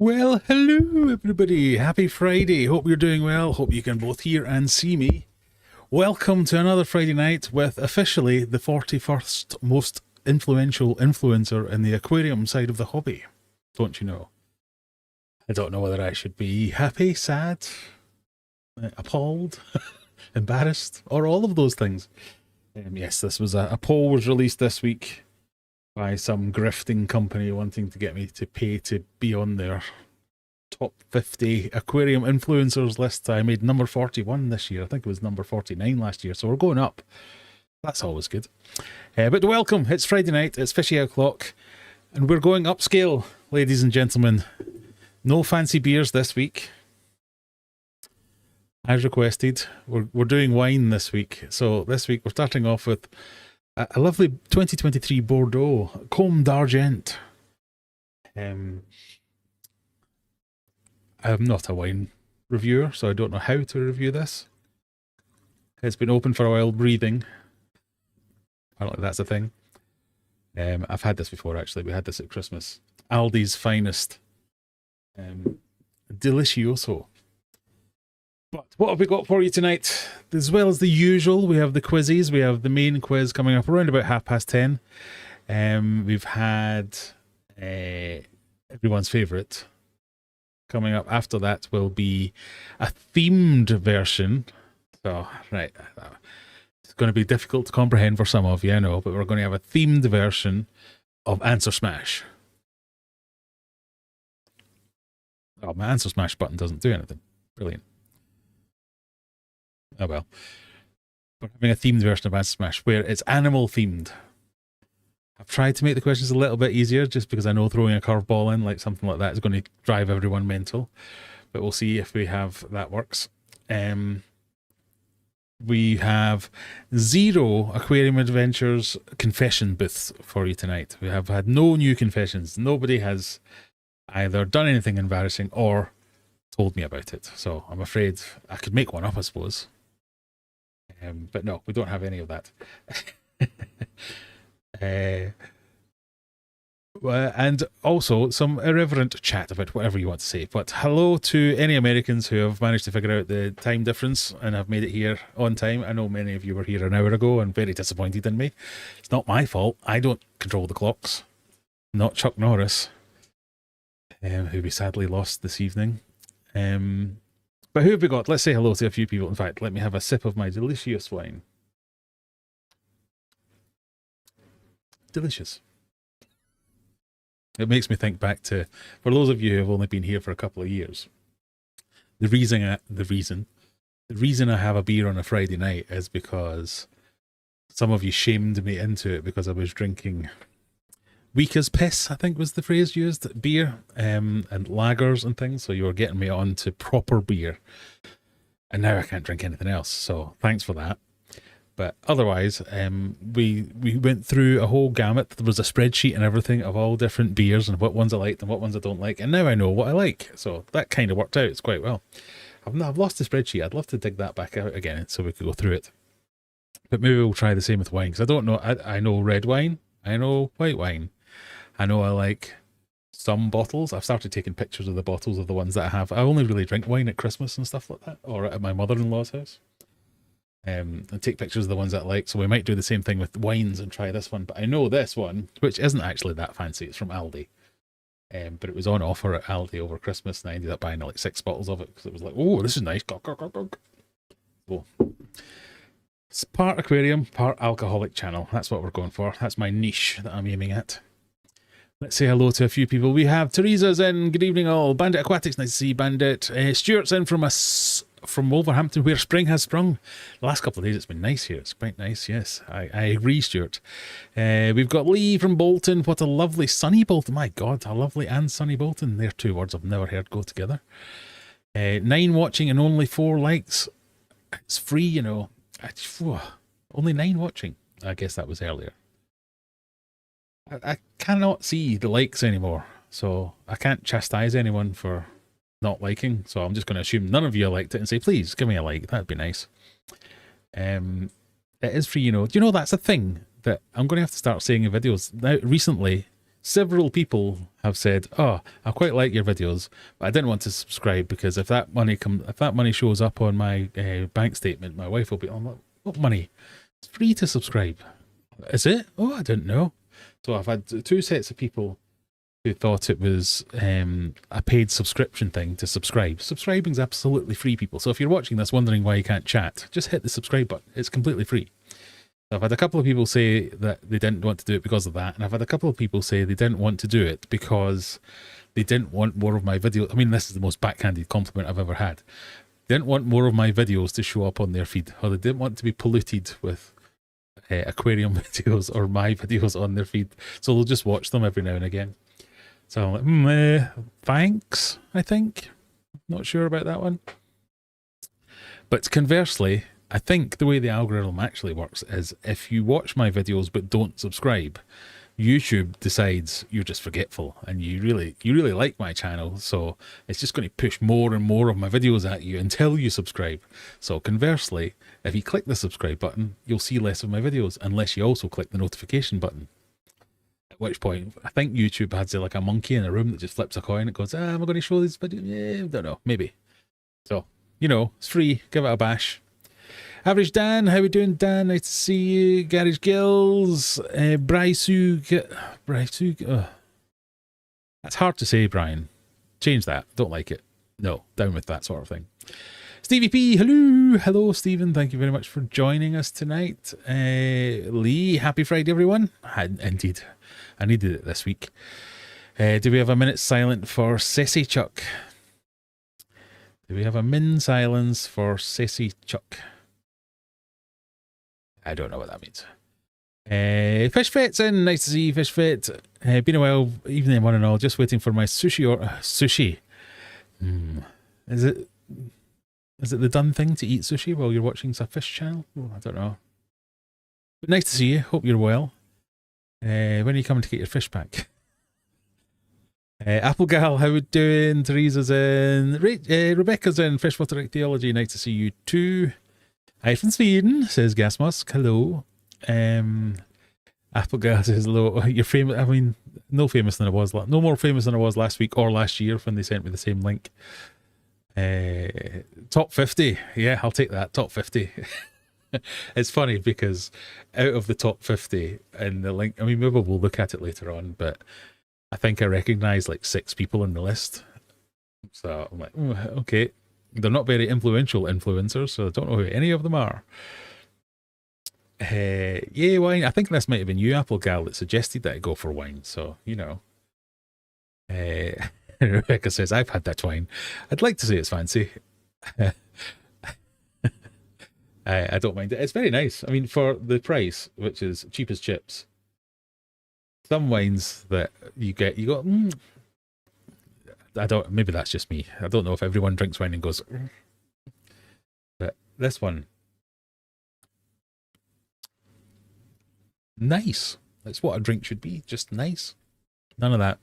Well, hello everybody. Happy Friday. Hope you're doing well. Hope you can both hear and see me. Welcome to another Friday night with officially the 41st most influential influencer in the aquarium side of the hobby. Don't you know? I don't know whether I should be happy, sad, appalled, embarrassed, or all of those things. Yes, this was a poll was released this week by some grifting company wanting to get me to pay to be on their top 50 aquarium influencers list. I made number 41 this year. I think it was number 49 last year, so we're going up. That's always good. But welcome, it's Friday night, it's Fishy O'Clock, and we're going upscale, ladies and gentlemen. No fancy beers this week. As requested, we're doing wine this week. So this week we're starting off with a lovely 2023 Bordeaux Comte d'Argent. I'm not a wine reviewer, so I don't know how to review this. It's been open for a while, breathing. Apparently that's a thing. I've had this before, actually. We had this at Christmas. Aldi's finest. Delicioso. But what have we got for you tonight? As well as the usual, we have the quizzes. We have the main quiz coming up around about 10:30. We've had everyone's favourite. Coming up after that will be a themed version. So, right. It's going to be difficult to comprehend for some of you, I know, but we're going to have a themed version of Answer Smash. Oh, my Answer Smash button doesn't do anything. Brilliant. Oh well. We're having a themed version of Answer Smash where it's animal themed. I've tried to make the questions a little bit easier just because I know throwing a curveball in, like something like that, is going to drive everyone mental. But we'll see if we have that works. We have 0 Aquarium Adventures confession booths for you tonight. We have had no new confessions. Nobody has either done anything embarrassing or told me about it. So I'm afraid I could make one up, I suppose. But no, we don't have any of that. And also some irreverent chat about whatever you want to say. But hello to any Americans who have managed to figure out the time difference and have made it here on time. I know many of you were here an hour ago and very disappointed in me. It's not my fault. I don't control the clocks. Not Chuck Norris, who we sadly lost this evening. But who have we got? Let's say hello to a few people. In fact, let me have a sip of my delicious wine. Delicious. It makes me think back to, for those of you who have only been here for a couple of years, the reason I have a beer on a Friday night is because some of you shamed me into it because I was drinking weak as piss, I think was the phrase used, beer and lagers and things. So you were getting me on to proper beer. And now I can't drink anything else. So thanks for that. But otherwise, we went through a whole gamut. There was a spreadsheet and everything of all different beers and what ones I liked and what ones I don't like. And now I know what I like. So that kind of worked out. It's quite well. I've lost the spreadsheet. I'd love to dig that back out again so we could go through it. But maybe we'll try the same with wine. Because I don't know. I know red wine. I know white wine. I know I like some bottles. I've started taking pictures of the bottles of the ones that I have. I only really drink wine at Christmas and stuff like that. Or at my mother-in-law's house. And take pictures of the ones that I like. So we might do the same thing with wines and try this one. But I know this one, which isn't actually that fancy. It's from Aldi. But it was on offer at Aldi over Christmas. And I ended up buying like 6 bottles of it. Because it was like, oh, this is nice. So, it's part aquarium, part alcoholic channel. That's what we're going for. That's my niche that I'm aiming at. Let's say hello to a few people. We have Teresa's in. Good evening all. Bandit Aquatics, nice to see you, Bandit. Stuart's in from Wolverhampton, where spring has sprung. The last couple of days it's been nice here. It's quite nice, yes. I agree, Stuart. We've got Lee from Bolton. What a lovely sunny Bolton. My God, a lovely and sunny Bolton. They're 2 words I've never heard go together. 9 watching and only 4 likes. It's free, you know. Only 9 watching. I guess that was earlier. I cannot see the likes anymore, so I can't chastise anyone for not liking, so I'm just going to assume none of you liked it and say, please give me a like. That'd be nice. It is free, you know. Do you know that's a thing that I'm going to have to start saying in videos now? Recently, several people have said, "Oh, I quite like your videos, but I didn't want to subscribe because if that money shows up on my bank statement, my wife will be on what money? It's free to subscribe. Is it? Oh, I didn't know." So I've had two sets of people who thought it was a paid subscription thing to subscribe. Subscribing's absolutely free, people. So if you're watching this wondering why you can't chat, just hit the subscribe button. It's completely free. So I've had a couple of people say that they didn't want to do it because of that, and I've had a couple of people say they didn't want to do it because they didn't want more of my videos. I mean, this is the most backhanded compliment I've ever had. They didn't want more of my videos to show up on their feed, or they didn't want to be polluted with aquarium videos or my videos on their feed, so they'll just watch them every now and again. So I'm like, thanks, I think. Not sure about that one. But conversely, I think the way the algorithm actually works is if you watch my videos but don't subscribe, YouTube decides you're just forgetful and you really like my channel, so it's just going to push more and more of my videos at you until you subscribe. So conversely, if you click the subscribe button, you'll see less of my videos unless you also click the notification button. At which point, I think YouTube has like a monkey in a room that just flips a coin. It goes, am I going to show this video? Yeah, don't know, maybe. So, you know, it's free. Give it a bash. Average Dan, how we doing, Dan? Nice to see you. Garage Gills, Brysug. That's hard to say, Brian. Change that. Don't like it. No, down with that sort of thing. Stevie P, hello. Hello, Stephen. Thank you very much for joining us tonight. Lee, happy Friday, everyone. Indeed. I needed it this week. Do we have a minute silent for Sissy Chuck? Do we have a min silence for Sissy Chuck? I don't know what that means. Fish Fit's in. Nice to see you, Fish Fit. Been a while, evening one and all. Just waiting for my sushi or sushi. Is it the done thing to eat sushi while you're watching some fish channel? Oh, I don't know. But nice to see you. Hope you're well. When are you coming to get your fish back? Apple Gal, how we doing? Teresa's in. Rebecca's in. Freshwater Theology. Nice to see you too. Hi from Sweden, says Gasmus. Hello. Apple Gal says hello. You're famous. I mean, no famous than I was. No more famous than I was last week or last year when they sent me the same link. Top 50. Yeah, I'll take that. Top 50. It's funny because out of the top 50 and the link, I mean, maybe we'll look at it later on, but I think I recognize like 6 people in the list. So I'm like, okay. They're not very influential influencers, so I don't know who any of them are. Yeah, wine. I think this might have been you, Apple Gal, that suggested that I go for wine. So, you know. Rebecca says, I've had that wine. I'd like to say it's fancy. I don't mind it. It's very nice. I mean, for the price, which is cheap as chips, some wines that you go, I don't, maybe that's just me. I don't know if everyone drinks wine and goes, but this one, nice. That's what a drink should be. Just nice. None of that.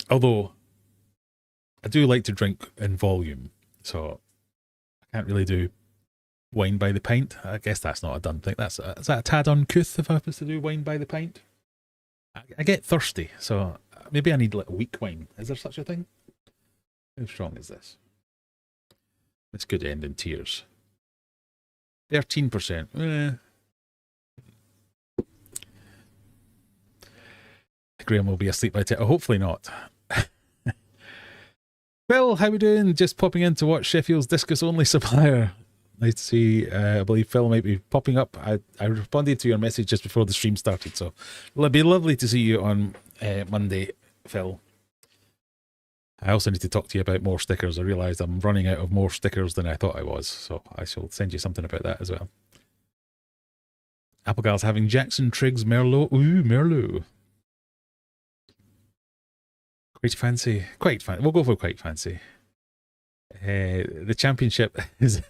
Although I do like to drink in volume, so I can't really do wine by the pint. I guess that's not a done thing. Is that a tad uncouth if I was to do wine by the pint? I get thirsty, so maybe I need like weak wine. Is there such a thing? How strong is this? This could end in tears. 13%. Graham will be asleep by 10. Hopefully not. Phil, how we doing? Just popping in to watch Sheffield's Discus Only supplier. Nice to see. I believe Phil might be popping up. I responded to your message just before the stream started, so it'll be lovely to see you on Monday, Phil. I also need to talk to you about more stickers. I realised I'm running out of more stickers than I thought I was, so I shall send you something about that as well. Applegal's having Jackson Triggs Merlot. Ooh, Merlot. Quite fancy. Quite fancy. We'll go for quite fancy. The championship is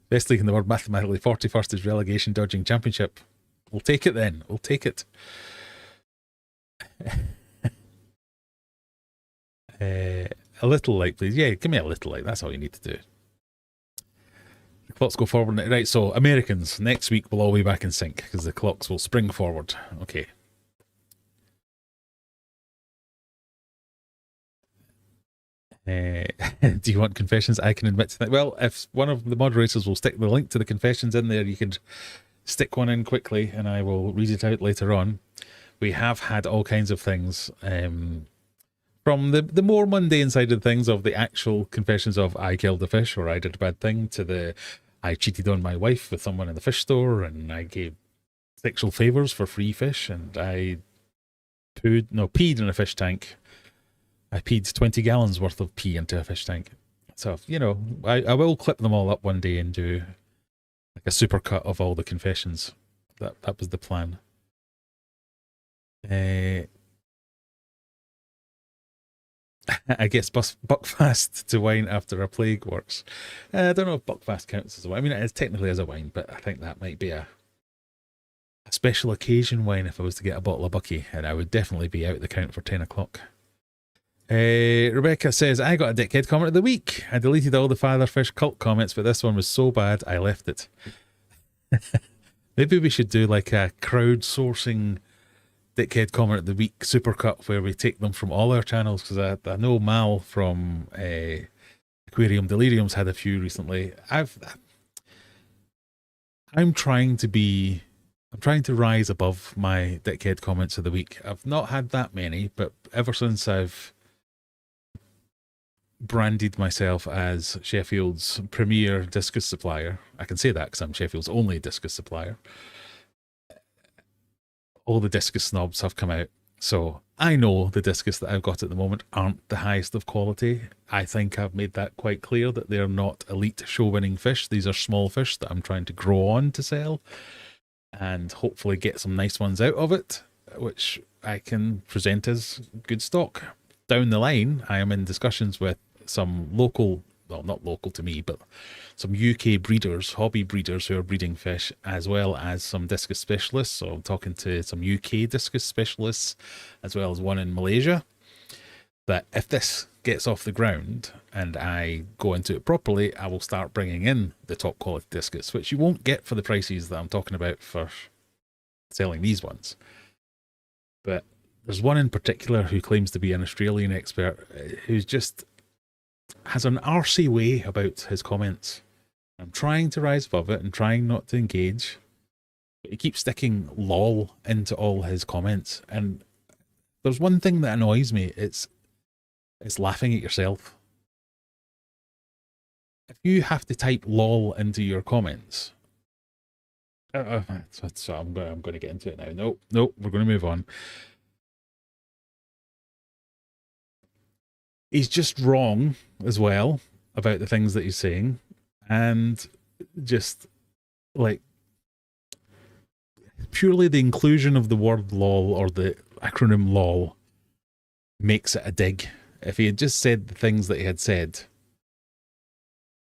best league in the world mathematically. 41st is relegation dodging championship. We'll take it then. We'll take it. A little light, please. Yeah, give me a little light. That's all you need to do. Clocks go forward. Right, so Americans, next week we'll all be back in sync because the clocks will spring forward. Okay. Do you want confessions? I can admit to that. Well, if one of the moderators will stick the link to the confessions in there, you could stick one in quickly and I will read it out later on. We have had all kinds of things, from the more mundane side of things, of the actual confessions of I killed a fish or I did a bad thing, to the I cheated on my wife with someone in the fish store and I gave sexual favors for free fish and I peed in a fish tank. I peed 20 gallons worth of pee into a fish tank. So, you know, I will clip them all up one day and do like a supercut of all the confessions. That was the plan. I guess Buckfast to wine after a plague works. I don't know if Buckfast counts as a wine. I mean, it is technically as a wine, but I think that might be a special occasion wine if I was to get a bottle of Bucky, and I would definitely be out the count for 10 o'clock. Rebecca says, I got a dickhead comment of the week. I deleted all the fatherfish cult comments, but this one was so bad I left it. Maybe we should do like a crowdsourcing dickhead comment of the week supercut where we take them from all our channels, because I know Mal from Aquarium Delirium's had a few recently. I'm trying to rise above my dickhead comments of the week. I've not had that many, but ever since I've branded myself as Sheffield's premier discus supplier, I can say that because I'm Sheffield's only discus supplier, all the discus snobs have come out. So I know the discus that I've got at the moment aren't the highest of quality. I think I've made that quite clear, that they're not elite show-winning fish. These are small fish that I'm trying to grow on to sell and hopefully get some nice ones out of it, which I can present as good stock. Down the line, I am in discussions with some local, well, not local to me, but some UK breeders, hobby breeders who are breeding fish, as well as some discus specialists. So I'm talking to some UK discus specialists, as well as one in Malaysia, that if this gets off the ground and I go into it properly, I will start bringing in the top quality discus, which you won't get for the prices that I'm talking about for selling these ones. But there's one in particular who claims to be an Australian expert who's just has an arsey way about his comments. I'm trying to rise above it and trying not to engage, but he keeps sticking lol into all his comments. And there's one thing that annoys me. It's laughing at yourself. If you have to type lol into your comments, so I'm going to get into it now. No, we're going to move on. He's just wrong as well about the things that he's saying, and just like purely the inclusion of the word lol or the acronym lol makes it a dig. If he had just said the things that he had said,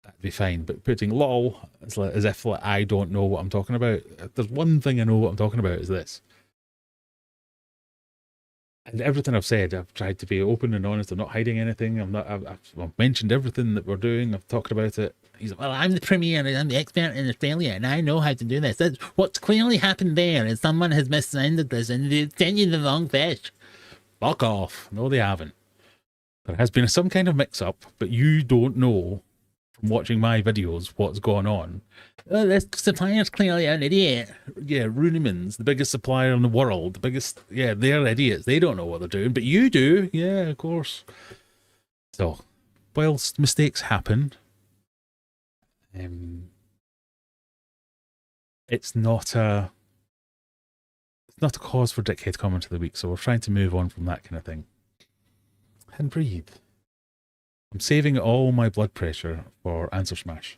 that'd be fine. But putting lol as if like, I don't know what I'm talking about. If there's one thing I know what I'm talking about, is this. And everything I've said, I've tried to be open and honest. I'm not hiding anything. I've mentioned everything that we're doing. I've talked about it. He's like, well, I'm the premier and I'm the expert in Australia and I know how to do this. That's what's clearly happened there is someone has missounded this and they sent you the wrong fish. Fuck off. No, they haven't. There has been some kind of mix-up, but you don't know from watching my videos what's going on. Oh, this supplier's clearly an idiot. Yeah, Runemans, the biggest supplier in the world, the biggest, yeah, they're idiots. They don't know what they're doing, but you do. Yeah, of course. So, whilst mistakes happen, it's not a cause for dickhead comment of the week, so we're trying to move on from that kind of thing. And breathe. I'm saving all my blood pressure for Answer Smash.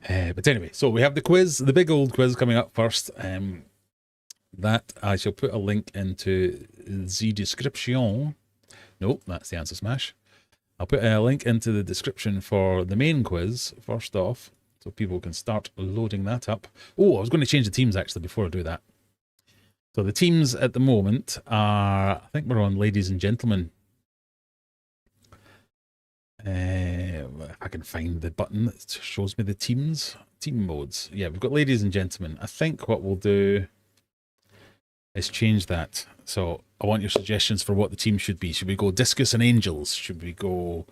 But anyway, so we have the quiz, the big old quiz coming up first. That I shall put a link into the description. Nope, that's the Answer Smash. I'll put a link into the description for the main quiz first off, so people can start loading that up. Oh, I was going to change the teams actually before I do that. So the teams at the moment are, I think we're on ladies and gentlemen. I I can find the button that shows me the team modes. Yeah, we've got ladies and gentlemen. I think what we'll do is change that. So I want your suggestions for what the team should be. Should we go discus and angels? Should we go...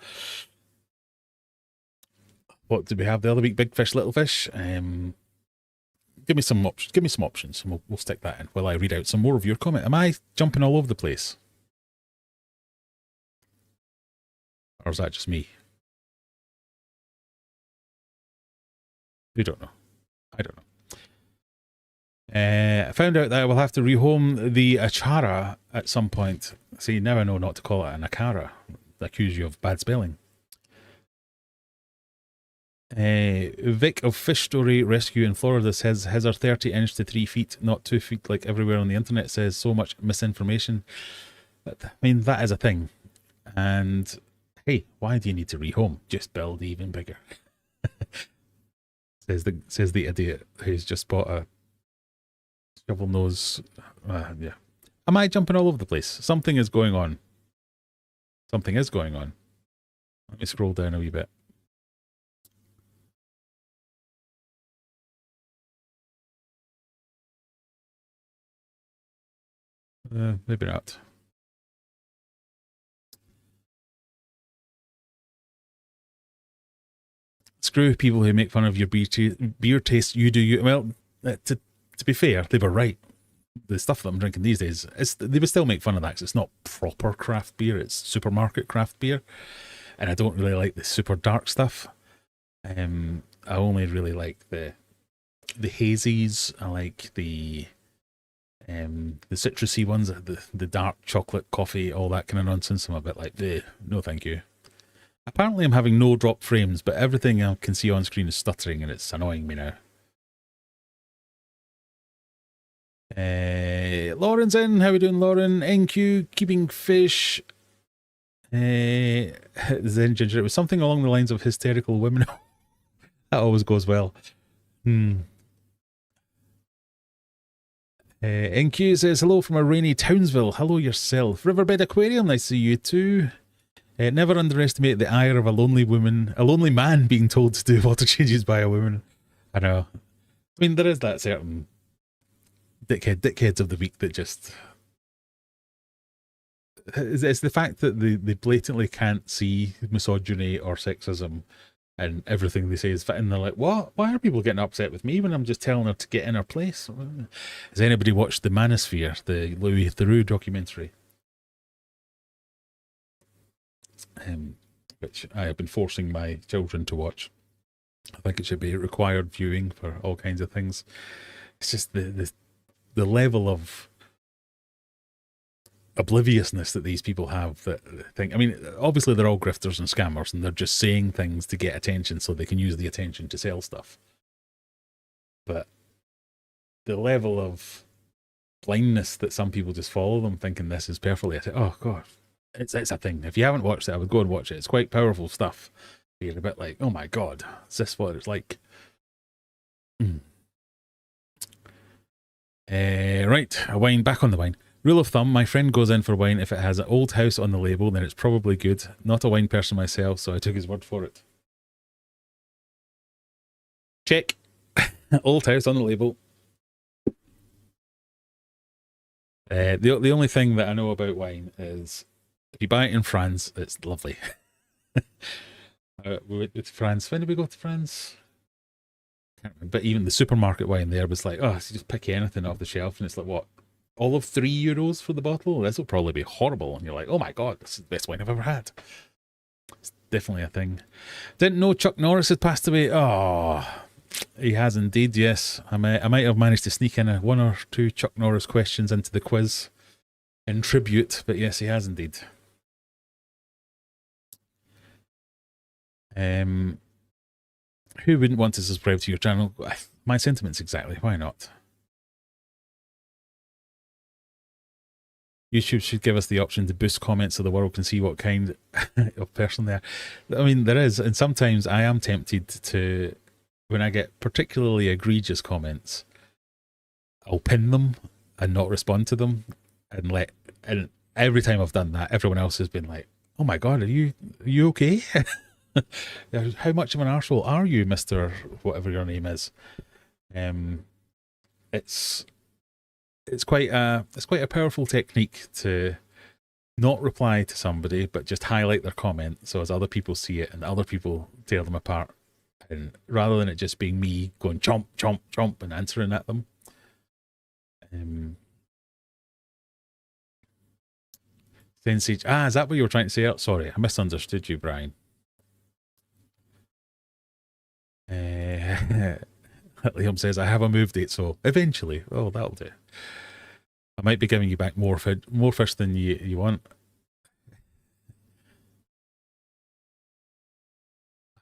What did we have the other week? Big fish, little fish? Give me some options. Give me some options, and we'll stick that in while I read out some more of your comment. Am I jumping all over the place? Or is that just me? We don't know. I don't know. I found out that I will have to rehome the Achara at some point. See, now I know not to call it an Akara. They accuse you of bad spelling. Vic of Fish Story Rescue in Florida says his are 30-inch to 3 feet, not 2 feet like everywhere on the internet says. So much misinformation. But, I mean, that is a thing. And, hey, why do you need to rehome? Just build even bigger. says the idiot who's just bought a shovel nose. Yeah. Am I jumping all over the place? Something is going on. Something is going on. Let me scroll down a wee bit. Maybe not. Screw people who make fun of your beer taste. You do you. Well, to be fair, they were right. The stuff that I'm drinking these days, they would still make fun of that because it's not proper craft beer. It's supermarket craft beer. And I don't really like the super dark stuff. I only really like the hazies. I like the citrusy ones, the dark chocolate, coffee, all that kind of nonsense. I'm a bit like, no thank you. Apparently I'm having no drop frames, but everything I can see on screen is stuttering and it's annoying me now. Lauren's in. How are we doing, Lauren? NQ, keeping fish. Zen Ginger. It was something along the lines of hysterical women. That always goes well. NQ says, hello from a rainy Townsville. Hello yourself. Riverbed Aquarium, nice to see you too. Never underestimate the ire of a lonely man being told to do water changes by a woman. I know. I mean, there is that certain dickheads of the week that just... It's the fact that they blatantly can't see misogyny or sexism and everything they say is fit, and they're like, what? Why are people getting upset with me when I'm just telling her to get in her place? Has anybody watched The Manosphere, the Louis Theroux documentary? Which I have been forcing my children to watch. I think it should be required viewing for all kinds of things. It's just the level of obliviousness that these people have that think, I mean, obviously they're all grifters and scammers and they're just saying things to get attention so they can use the attention to sell stuff. But the level of blindness that some people just follow them thinking this is perfectly, I say, oh God, it's a thing. If you haven't watched it, I would go and watch it. It's quite powerful stuff. You're a bit like, oh my God, is this what it's like? Right, a wine, back on the wine. Rule of thumb, my friend goes in for wine. If it has an old house on the label, then it's probably good. Not a wine person myself, so I took his word for it. Check. Old house on the label. The only thing that I know about wine is if you buy it in France, it's lovely. We went to France. When did we go to France? Can't remember. But even the supermarket wine there was like, oh, so you just pick anything off the shelf, and it's like, what? All of €3 for the bottle? This will probably be horrible. And you're like, oh my God, this is the best wine I've ever had. It's definitely a thing. Didn't know Chuck Norris had passed away. Oh, he has indeed, yes. I might have managed to sneak in one or two Chuck Norris questions into the quiz in tribute, but yes, he has indeed. Who wouldn't want to subscribe to your channel? My sentiments exactly. Why not? YouTube should give us the option to boost comments so the world can see what kind of person they are. I mean, there is, and sometimes I am tempted to, when I get particularly egregious comments, I'll pin them and not respond to them, and every time I've done that, everyone else has been like, "Oh my God, are you okay?" How much of an arsehole are you, Mr. whatever your name is? Um, it's it's quite a powerful technique to not reply to somebody, but just highlight their comment so as other people see it and other people tear them apart. And rather than it just being me going chomp, chomp, chomp and answering at them. Sensage. Is that what you were trying to say? Sorry, I misunderstood you, Brian. Liam says, I have a move date, so eventually. Oh, that'll do. I might be giving you back more fish than you want.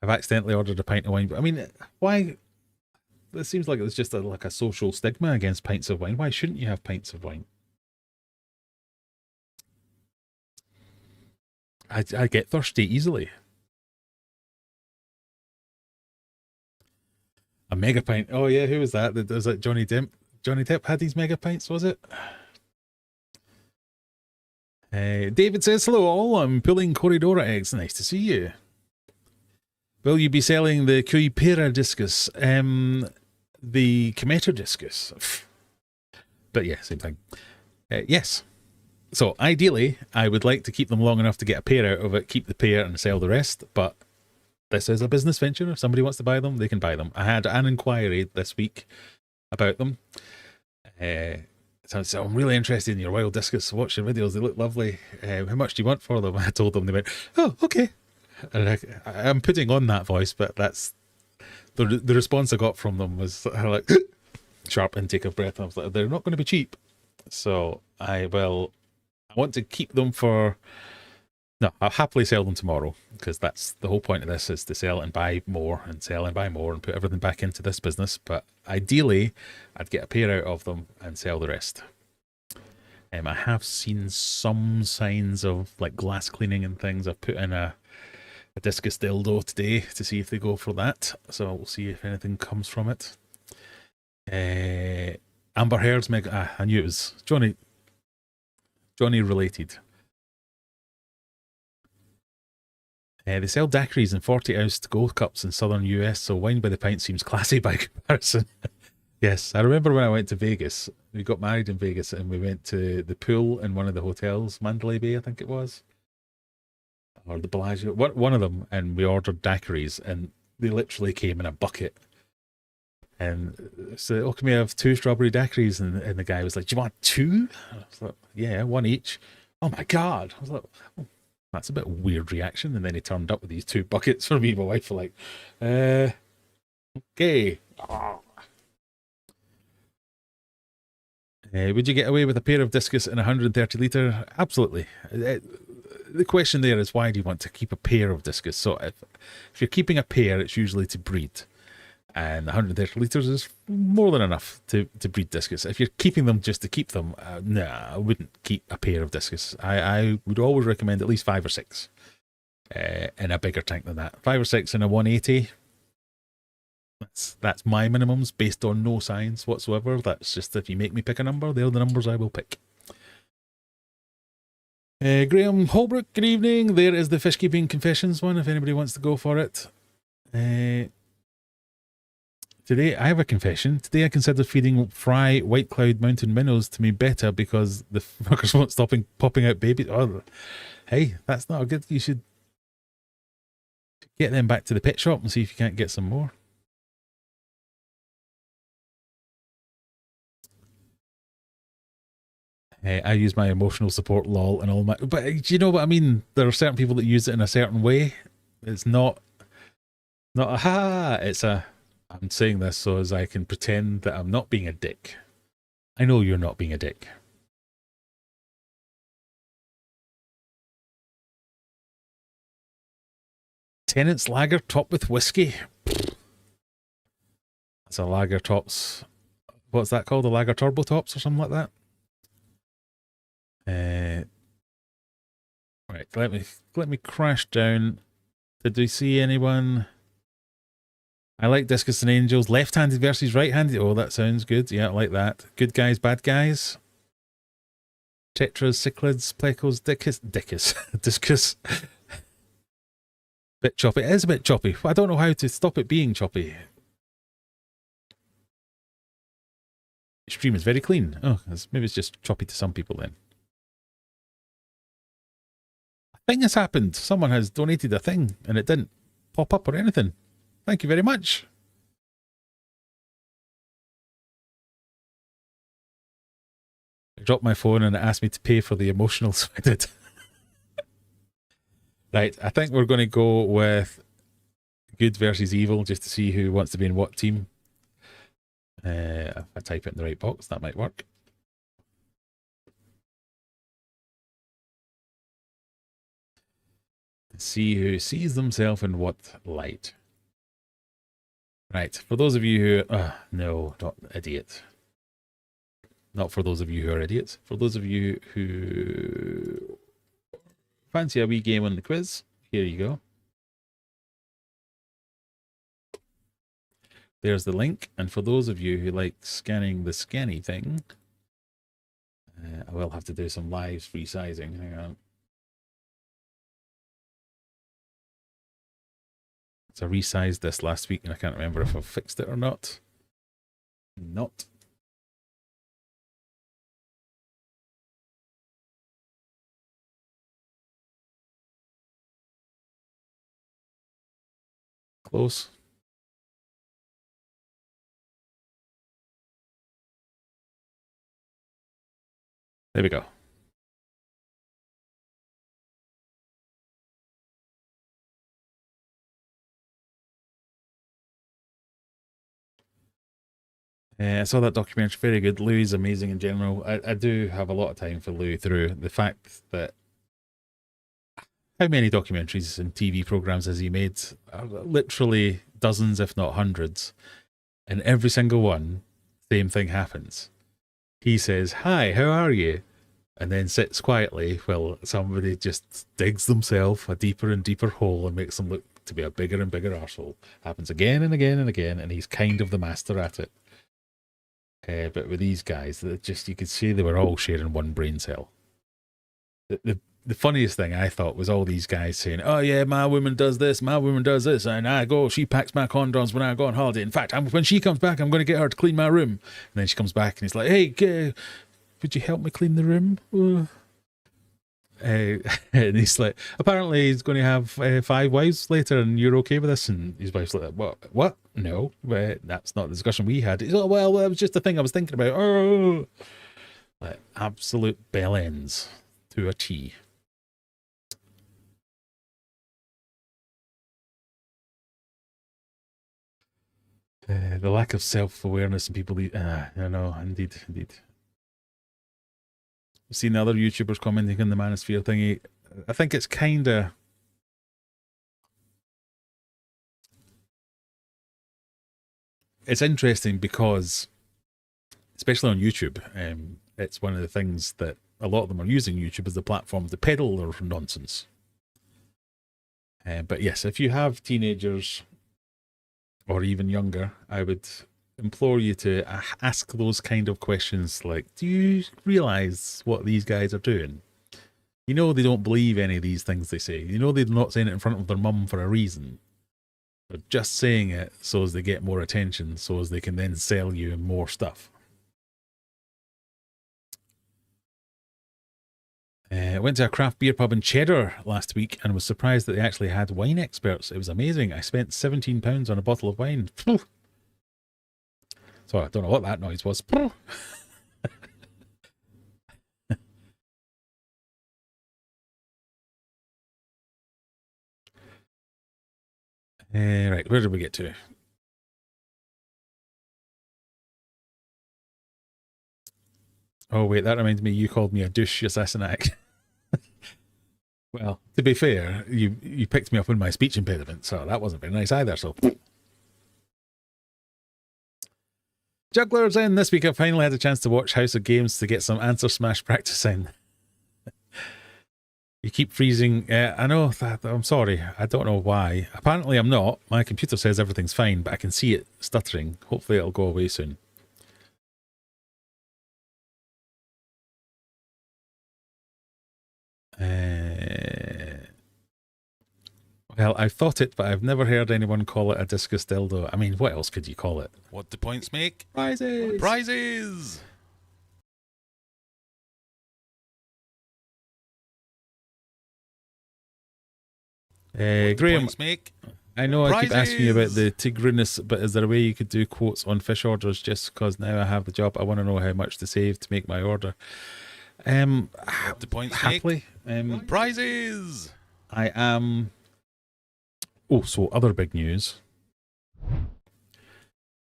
I've accidentally ordered a pint of wine. But I mean, why? It seems like it's just like a social stigma against pints of wine. Why shouldn't you have pints of wine? I get thirsty easily. A mega pint. Oh yeah, who was that? Was that Johnny Depp? Johnny Depp had these mega pints, was it? David says, hello all, I'm pulling Corridora eggs. Nice to see you. Will you be selling the Cuipera discus? The Cometer discus. But yeah, same thing. Yes. So ideally, I would like to keep them long enough to get a pair out of it, keep the pair and sell the rest, but this is a business venture. If somebody wants to buy them, they can buy them. I had an inquiry this week about them. So I'm really interested in your wild discus. Watch your videos, they look lovely. How much do you want for them? I told them, they went, oh, okay. And I'm putting on that voice, but that's the response I got from them was like sharp intake of breath. I was like, they're not going to be cheap. So I want to keep them for... No, I'll happily sell them tomorrow, because that's the whole point of this, is to sell and buy more and sell and buy more and put everything back into this business. But ideally, I'd get a pair out of them and sell the rest. I have seen some signs of like glass cleaning and things. I've put in a discus dildo today to see if they go for that. So we'll see if anything comes from it. Amber Heard's mega... I knew it was Johnny related. They sell daiquiris in 40-ounce gold cups in southern US, so wine by the pint seems classy by comparison. Yes, I remember when I went to Vegas. We got married in Vegas and we went to the pool in one of the hotels, Mandalay Bay, I think it was. Or the Bellagio, one of them, and we ordered daiquiris, and they literally came in a bucket. And so, oh, can we have 2 strawberry daiquiris? And the guy was like, do you want 2? I was like, yeah, 1 each. Oh my God. I was like, oh, that's a bit of a weird reaction. And then he turned up with these 2 buckets for me and my wife were like, okay. Oh. Would you get away with a pair of discus in 130 litre? Absolutely. The question there is, why do you want to keep a pair of discus? So if you're keeping a pair, it's usually to breed. And 130 litres is more than enough to breed discus. If you're keeping them just to keep them, I wouldn't keep a pair of discus. I would always recommend at least 5 or 6 in a bigger tank than that. 5 or 6 in a 180. That's my minimums based on no science whatsoever. That's just, if you make me pick a number, they're the numbers I will pick. Graham Holbrook, good evening. There is the Fishkeeping Confessions one, if anybody wants to go for it. Today, I have a confession. Today, I considered feeding Fry White Cloud Mountain minnows to me better because the fuckers won't stop popping out babies. Oh, hey, that's not a good... You should get them back to the pet shop and see if you can't get some more. I use my emotional support lol and all my... But do you know what I mean? There are certain people that use it in a certain way. It's not a ha. It's a... I'm saying this so as I can pretend that I'm not being a dick. I know you're not being a dick. Tennant's Lager topped with whiskey. That's a Lager tops. What's that called? A Lager Turbo Tops or something like that? Right, let me crash down. Did we see anyone? I like Discus and Angels. Left-handed versus right-handed. Oh, that sounds good. Yeah, I like that. Good guys, bad guys. Tetras, cichlids, plecos, discus. Bit choppy. It is a bit choppy. I don't know how to stop it being choppy. Stream is very clean. Oh, maybe it's just choppy to some people then. A thing has happened. Someone has donated a thing and it didn't pop up or anything. Thank you very much. I dropped my phone and it asked me to pay for the emotional, so I did. Right, I think we're going to go with good versus evil just to see who wants to be in what team. If I type it in the right box, that might work. See who sees themselves in what light. Right, for those of you who... no, not idiot. Not for those of you who are idiots. For those of you who fancy a wee game on the quiz, here you go. There's the link. And for those of you who like scanning the scanny thing, I will have to do some live resizing. Hang on. So I resized this last week and I can't remember if I've fixed it or not. Not. Close. There we go. I saw that documentary, very good. Louis amazing in general. I do have a lot of time for Louis through the fact that how many documentaries and TV programs has he made? Literally dozens, if not hundreds. And every single one, same thing happens. He says, "Hi, how are you?" And then sits quietly while somebody just digs themselves a deeper and deeper hole and makes them look to be a bigger and bigger arsehole. Happens again and again and again, and he's kind of the master at it. But with these guys, you could see they were all sharing one brain cell. The funniest thing I thought was all these guys saying, "Oh yeah, my woman does this, my woman does this, and she packs my condoms when I go on holiday. In fact, when she comes back, I'm going to get her to clean my room." And then she comes back and he's like, "Hey, would you help me clean the room?" And he's like, apparently he's going to have 5 wives later, and you're okay with this? And his wife's like, what? No, that's not the discussion we had. He's like, well, that was just the thing I was thinking about. Oh, like, absolute bell ends to a T. The lack of self-awareness in people. I know, indeed. I've seen other YouTubers commenting on the manosphere thingy. I think it's kind of... It's interesting because, especially on YouTube, it's one of the things that a lot of them are using YouTube as the platform to peddle their nonsense. But yes, if you have teenagers or even younger, I would implore you to ask those kind of questions like, do you realize what these guys are doing? You know they don't believe any of these things they say. You know they're not saying it in front of their mum for a reason. They're just saying it so as they get more attention, so as they can then sell you more stuff. I went to a craft beer pub in Cheddar last week and was surprised that they actually had wine experts. It was amazing. I spent £17 on a bottle of wine. So I don't know what that noise was. Right, where did we get to? Oh wait, that reminds me, you called me a douche assassinac. Well, to be fair, you picked me up on my speech impediment, so that wasn't very nice either, so... Jugglers in. This week I finally had a chance to watch House of Games to get some answer smash practice in. You keep freezing. I know that. I'm sorry. I don't know why. Apparently I'm not. My computer says everything's fine, but I can see it stuttering. Hopefully it'll go away soon. Well, I've thought it, but I've never heard anyone call it a discus dildo. I mean, what else could you call it? What do points make? Prizes! Prizes! Graham, Points make? I know I keep asking you about Prizes! the Tigrinus, but is there a way you could do quotes on fish orders just because now I have the job? I want to know how much to save to make my order. What do points Happily. make? Prizes! I am... Oh, so other big news.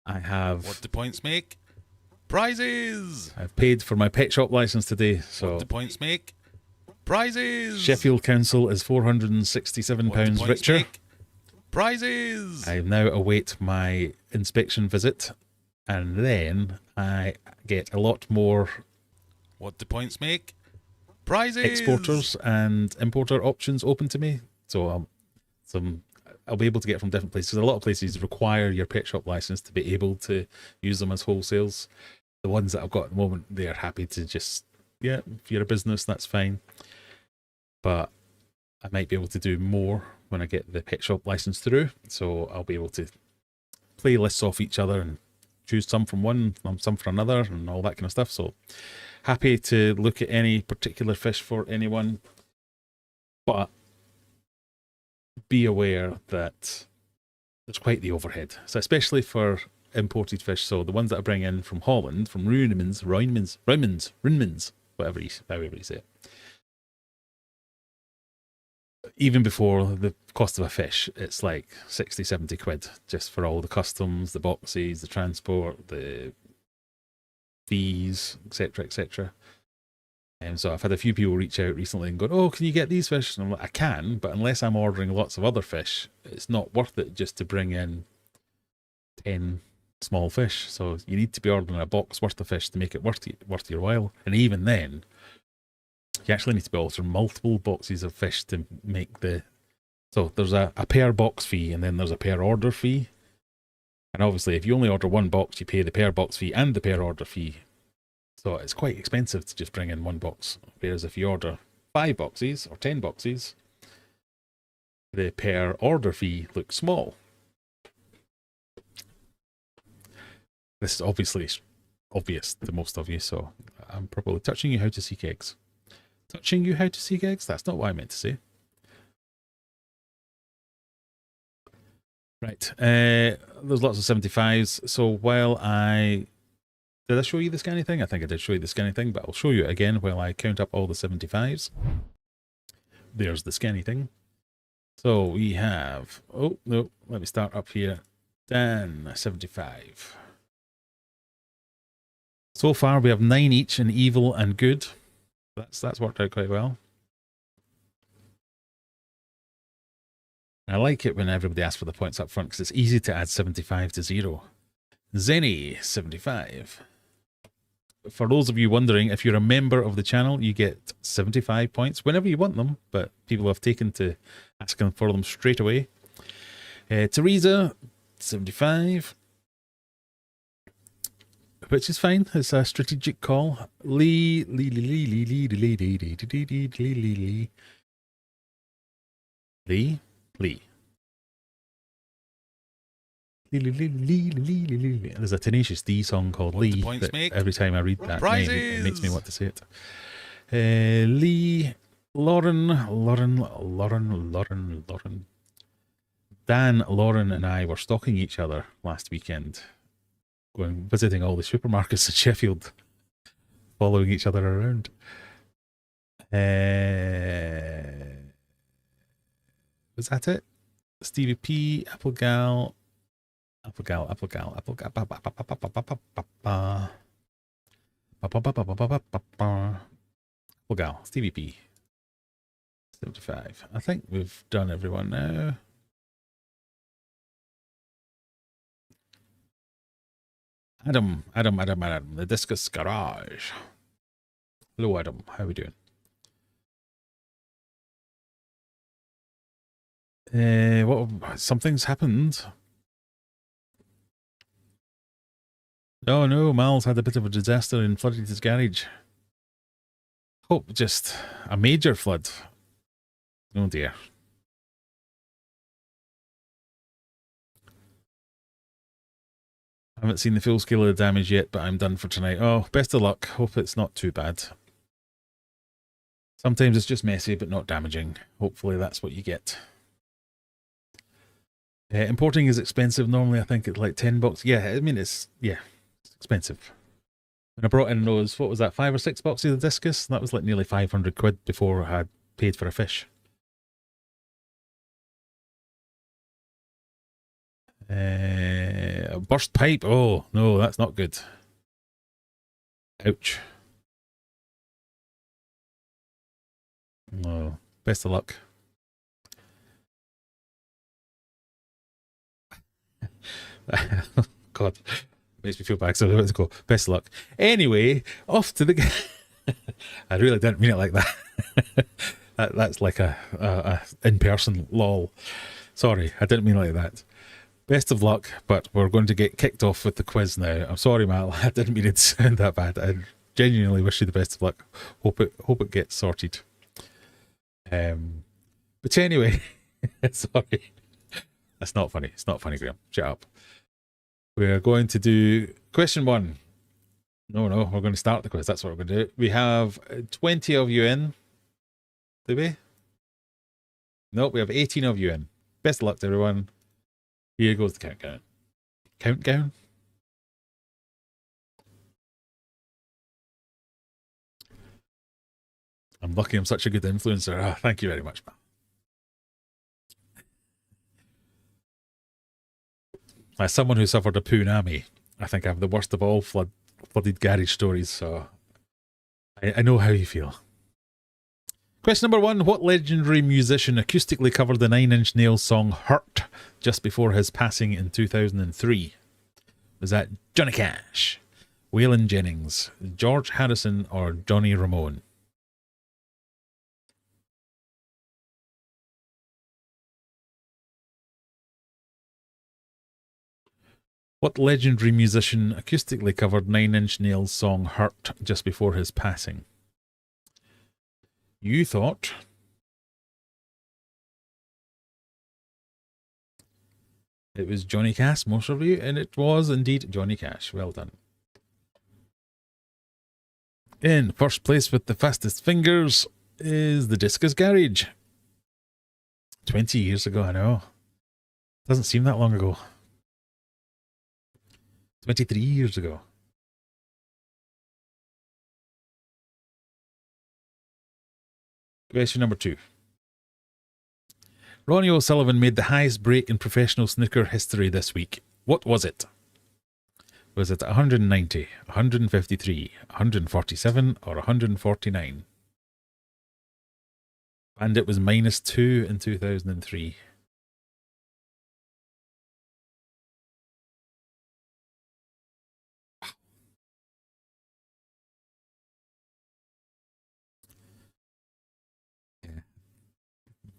I have... What do points make? Prizes! I've paid for my pet shop license today, so... What do points make? Prizes! Sheffield Council is £467 richer. Make? Prizes! I now await my inspection visit, and then I get a lot more... What do points make? Prizes! Exporters and importer options open to me, so I'll be able to get from different places. A lot of places require your pet shop license to be able to use them as wholesales. The ones that I've got at the moment, they're happy to just, yeah, if you're a business, that's fine. But I might be able to do more when I get the pet shop license through, so I'll be able to play lists off each other and choose some from one, some from another, and all that kind of stuff. So happy to look at any particular fish for anyone, but be aware that there's quite the overhead. So especially for imported fish, so the ones that I bring in from Holland, from Ruinmans, however you say it. Even before the cost of a fish, it's like 60, 70 quid just for all the customs, the boxes, the transport, the fees, etc., etc. And so I've had a few people reach out recently and go, oh, can you get these fish? And I'm like, I can, but unless I'm ordering lots of other fish, it's not worth it just to bring in 10 small fish. So you need to be ordering a box worth of fish to make it worth your while. And even then, you actually need to be ordering multiple boxes of fish to make the... So there's a per box fee, and then there's a per order fee. And obviously, if you only order one box, you pay the per box fee and the per order fee. So it's quite expensive to just bring in one box. Whereas if you order 5 boxes or 10 boxes, the per order fee looks small. This is obviously obvious to most of you, so I'm probably touching you how to seek eggs. Touching you how to seek eggs? That's not what I meant to say. Right. There's lots of 75s. So while I... Did I show you the scanny thing? I think I did show you the scanny thing, but I'll show you it again while I count up all the 75s. There's the scanny thing. So we have... Oh, no. Let me start up here. Dan, 75. So far we have 9 each in evil and good. That's worked out quite well. I like it when everybody asks for the points up front because it's easy to add 75 to 0. Zenny, 75. For those of you wondering, if you're a member of the channel, you get 75 points whenever you want them, but people have taken to asking for them straight away. Teresa, 75. Which is fine. It's a strategic call. Lee. There's a Tenacious D song called Lee. Every time I read that name, it makes me want to say it. Lee, Lauren. Dan, Lauren, and I were stalking each other last weekend, going visiting all the supermarkets in Sheffield, following each other around. Was that it? Stevie P, Applegal, Stevie P, 75. I think we've done everyone now. Adam, the Discus Garage. Hello, Adam. How are we doing? Something's happened. Oh no, Mal's had a bit of a disaster and flooded his garage. Hope just a major flood. Oh dear. Haven't seen the full scale of the damage yet, but I'm done for tonight. Oh, best of luck. Hope it's not too bad. Sometimes it's just messy, but not damaging. Hopefully that's what you get. Importing is expensive. Normally I think it's like $10. Yeah, I mean, it's expensive. When I brought in those, what was that, 5 or 6 boxes of discus? That was like nearly 500 quid before I had paid for a fish. A burst pipe. Oh, no, that's not good. Ouch. No, best of luck. God, makes me feel bad. So let's go. Best of luck. Anyway, off to the. I really didn't mean it like that. That's like a in-person lol. Sorry, I didn't mean it like that. Best of luck, but we're going to get kicked off with the quiz now. I'm sorry, Mal. I didn't mean it to sound that bad. I genuinely wish you the best of luck. Hope it gets sorted. But anyway, sorry. That's not funny. It's not funny, Graham. Shut up. We're going to do question 1. No, we're going to start the quiz. That's what we're going to do. We have 20 of you in. Do we? No, we have 18 of you in. Best of luck to everyone. Here goes the countdown. Countdown? I'm lucky I'm such a good influencer. Oh, thank you very much, man. As someone who suffered a punami, I think I have the worst of all flooded garage stories, so I know how you feel. Question number 1. What legendary musician acoustically covered the Nine Inch Nails song Hurt just before his passing in 2003? Was that Johnny Cash, Waylon Jennings, George Harrison, or Johnny Ramone? What legendary musician acoustically covered Nine Inch Nails' song Hurt just before his passing? You thought it was Johnny Cash, most of you, and it was indeed Johnny Cash. Well done. In first place with the fastest fingers is the Discus Garage. 20 years ago, I know. Doesn't seem that long ago. 23 years ago. Question number 2. Ronnie O'Sullivan made the highest break in professional snooker history this week. What was it? Was it 190, 153, 147, or 149? And it was -2 in 2003.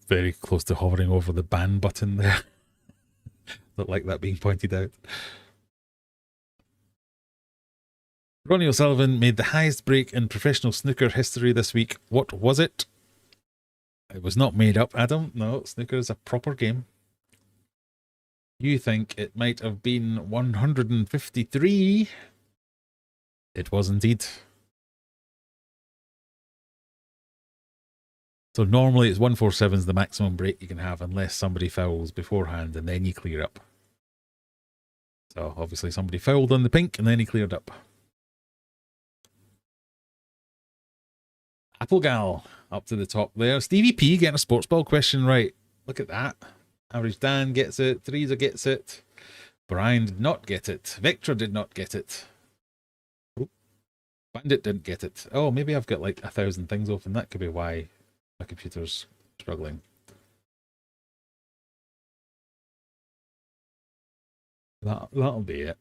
Very close to hovering over the ban button there. Don't like that being pointed out. Ronnie O'Sullivan made the highest break in professional snooker history this week. What was it? It was not made up, Adam. No, snooker is a proper game. You think it might have been 153? It was indeed. So normally it's 147 is the maximum break you can have unless somebody fouls beforehand and then you clear up. So obviously somebody fouled on the pink and then he cleared up. Applegal up to the top there. Stevie P getting a sports ball question right. Look at that. Average Dan gets it. Teresa gets it. Brian did not get it. Vector did not get it. Oh, Bandit didn't get it. Oh, maybe I've got like 1,000 things open. That could be why my computer's struggling. That'll be it.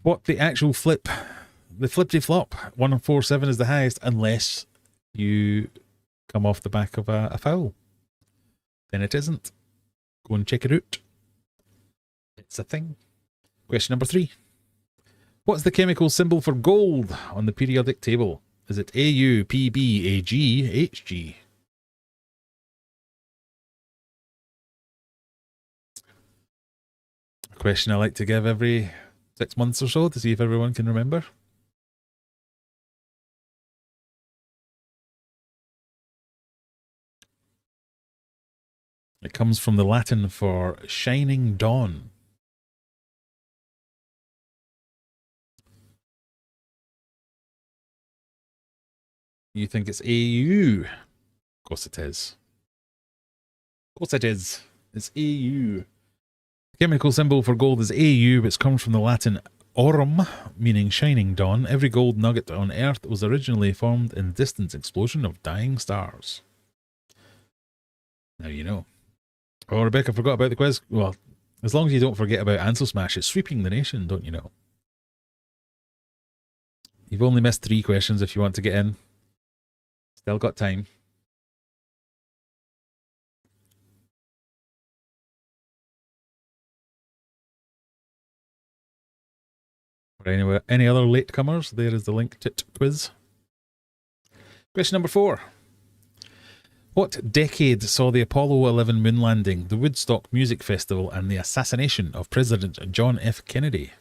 What the actual flip? The flippity flop. 147 is the highest unless you come off the back of a foul. Then it isn't. Go and check it out. It's a thing. Question number 3. What's the chemical symbol for gold on the periodic table? Is it AU, PB, AG, HG? A question I like to give every 6 months or so to see if everyone can remember. It comes from the Latin for shining dawn. You think it's AU? Of course it is. Of course it is. It's AU. The chemical symbol for gold is AU, which comes from the Latin aurum, meaning shining dawn. Every gold nugget on Earth was originally formed in distant explosion of dying stars. Now you know. Oh, Rebecca forgot about the quiz. Well, as long as you don't forget about Ansel Smash, it's sweeping the nation, don't you know? You've only missed 3 questions if you want to get in. Still got time. For any other latecomers, there is the link to quiz. Question number 4. What decade saw the Apollo 11 moon landing, the Woodstock Music Festival, and the assassination of President John F. Kennedy?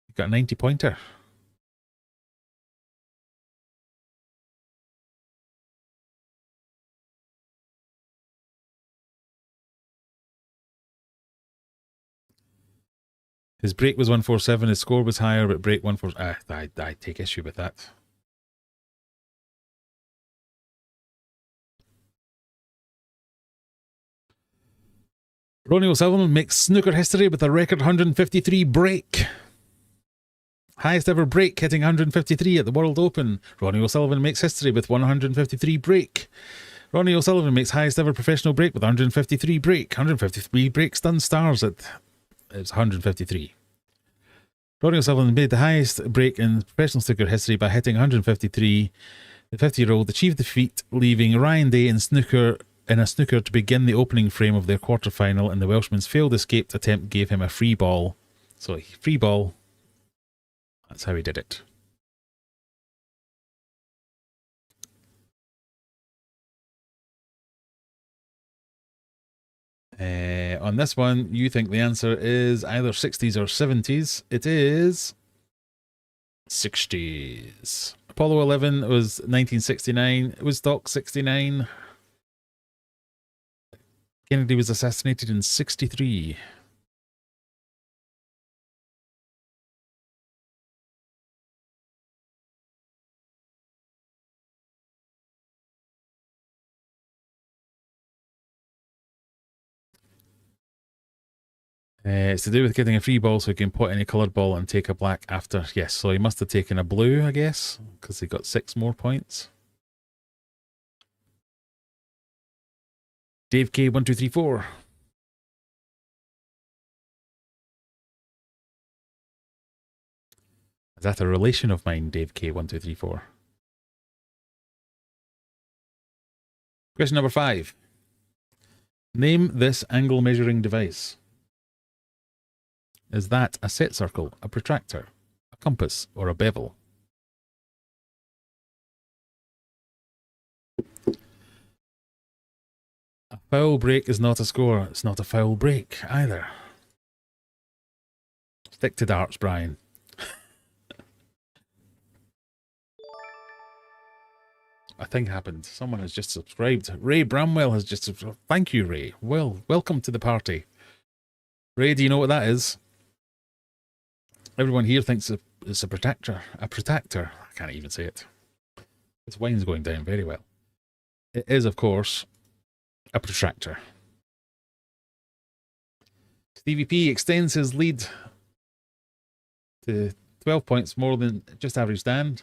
You got a 90-pointer. His break was 147, his score was higher, but break 147. I take issue with that. Ronnie O'Sullivan makes snooker history with a record 153 break. Highest ever break, hitting 153 at the World Open. Ronnie O'Sullivan makes history with 153 break. Ronnie O'Sullivan makes highest ever professional break with 153 break. 153 break stunned stars at... It's 153. Ronnie O'Sullivan made the highest break in professional snooker history by hitting 153. The 50-year-old achieved the feat, leaving Ryan Day in a snooker to begin the opening frame of their quarterfinal, and the Welshman's failed escape attempt gave him a free ball. So, free ball. That's how he did it. On this one, you think the answer is either 60s or 70s. It is 60s. Apollo 11 was 1969. Woodstock 69. Kennedy was assassinated in 63. It's to do with getting a free ball so he can put any coloured ball and take a black after. Yes, so he must have taken a blue, I guess, because he got 6 more points. Dave K1234. Is that a relation of mine, Dave K1234? Question number 5. Name this angle measuring device. Is that a set circle, a protractor, a compass, or a bevel? A foul break is not a score. It's not a foul break either. Stick to darts, Brian. A thing happened. Someone has just subscribed. Ray Bramwell has just subscribed. Thank you, Ray. Well, welcome to the party. Ray, do you know what that is? Everyone here thinks it's a protector. A protector. I can't even say it. This wine's going down very well. It is, of course, a protractor. Stevie P extends his lead to 12 points more than just average Dan.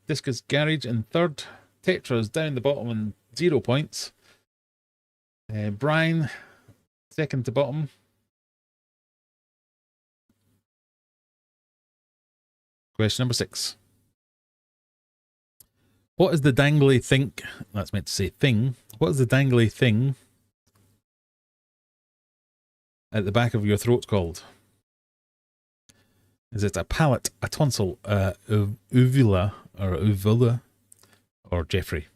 Discus Garage in third. Tetra's down the bottom and 0 points. Brian, second to bottom. Question number 6. What is the dangly think? That's meant to say thing. What is the dangly thing at the back of your throat called? Is it a palate, a tonsil, a uvula, or Jeffrey?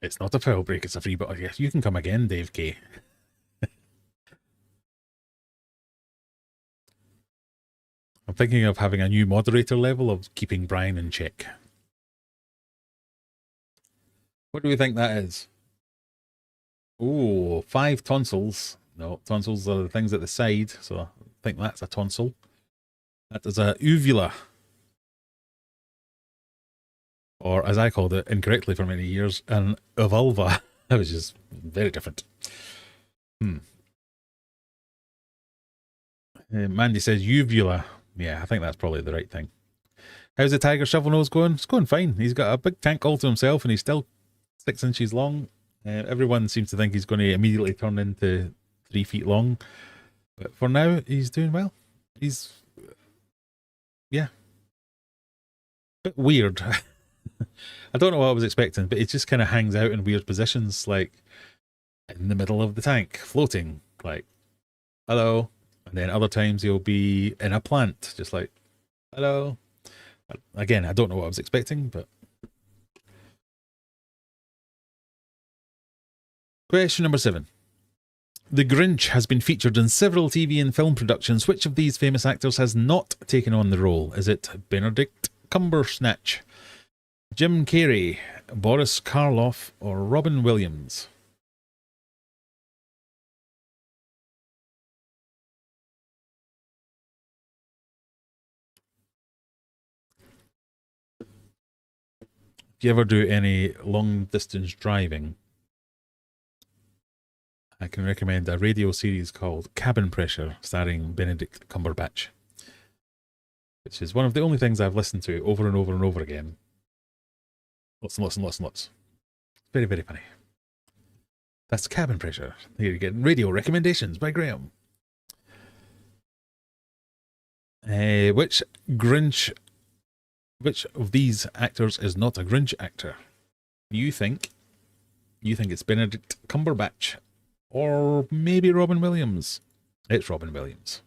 It's not a foul break, it's a free bottle. Yes, you can come again, Dave K. I'm thinking of having a new moderator level of keeping Brian in check. What do we think that is? Oh, 5 tonsils. No, tonsils are the things at the side, so I think that's a tonsil. That is a uvula. Or, as I called it incorrectly for many years, an vulva. That was just very different. Mandy says uvula. Yeah, I think that's probably the right thing. How's the tiger shovel nose going? It's going fine. He's got a big tank all to himself and he's still 6 inches long. Everyone seems to think he's going to immediately turn into 3 feet long. But for now, he's doing well. He's, yeah, a bit weird. I don't know what I was expecting, but it just kind of hangs out in weird positions, like in the middle of the tank, floating, like, hello. And then other times he'll be in a plant, just like, hello. Again, I don't know what I was expecting, but... Question number 7. The Grinch has been featured in several TV and film productions. Which of these famous actors has not taken on the role? Is it Benedict Cumbersnatch, Jim Carrey, Boris Karloff, or Robin Williams? If you ever do any long distance driving, I can recommend a radio series called Cabin Pressure, starring Benedict Cumberbatch, which is one of the only things I've listened to over and over and over again. Lots and lots and lots and lots. Very, very funny. That's Cabin Pressure. Here you get radio recommendations by Graham. Which of these actors is not a Grinch actor? You think it's Benedict Cumberbatch, or maybe Robin Williams? It's Robin Williams.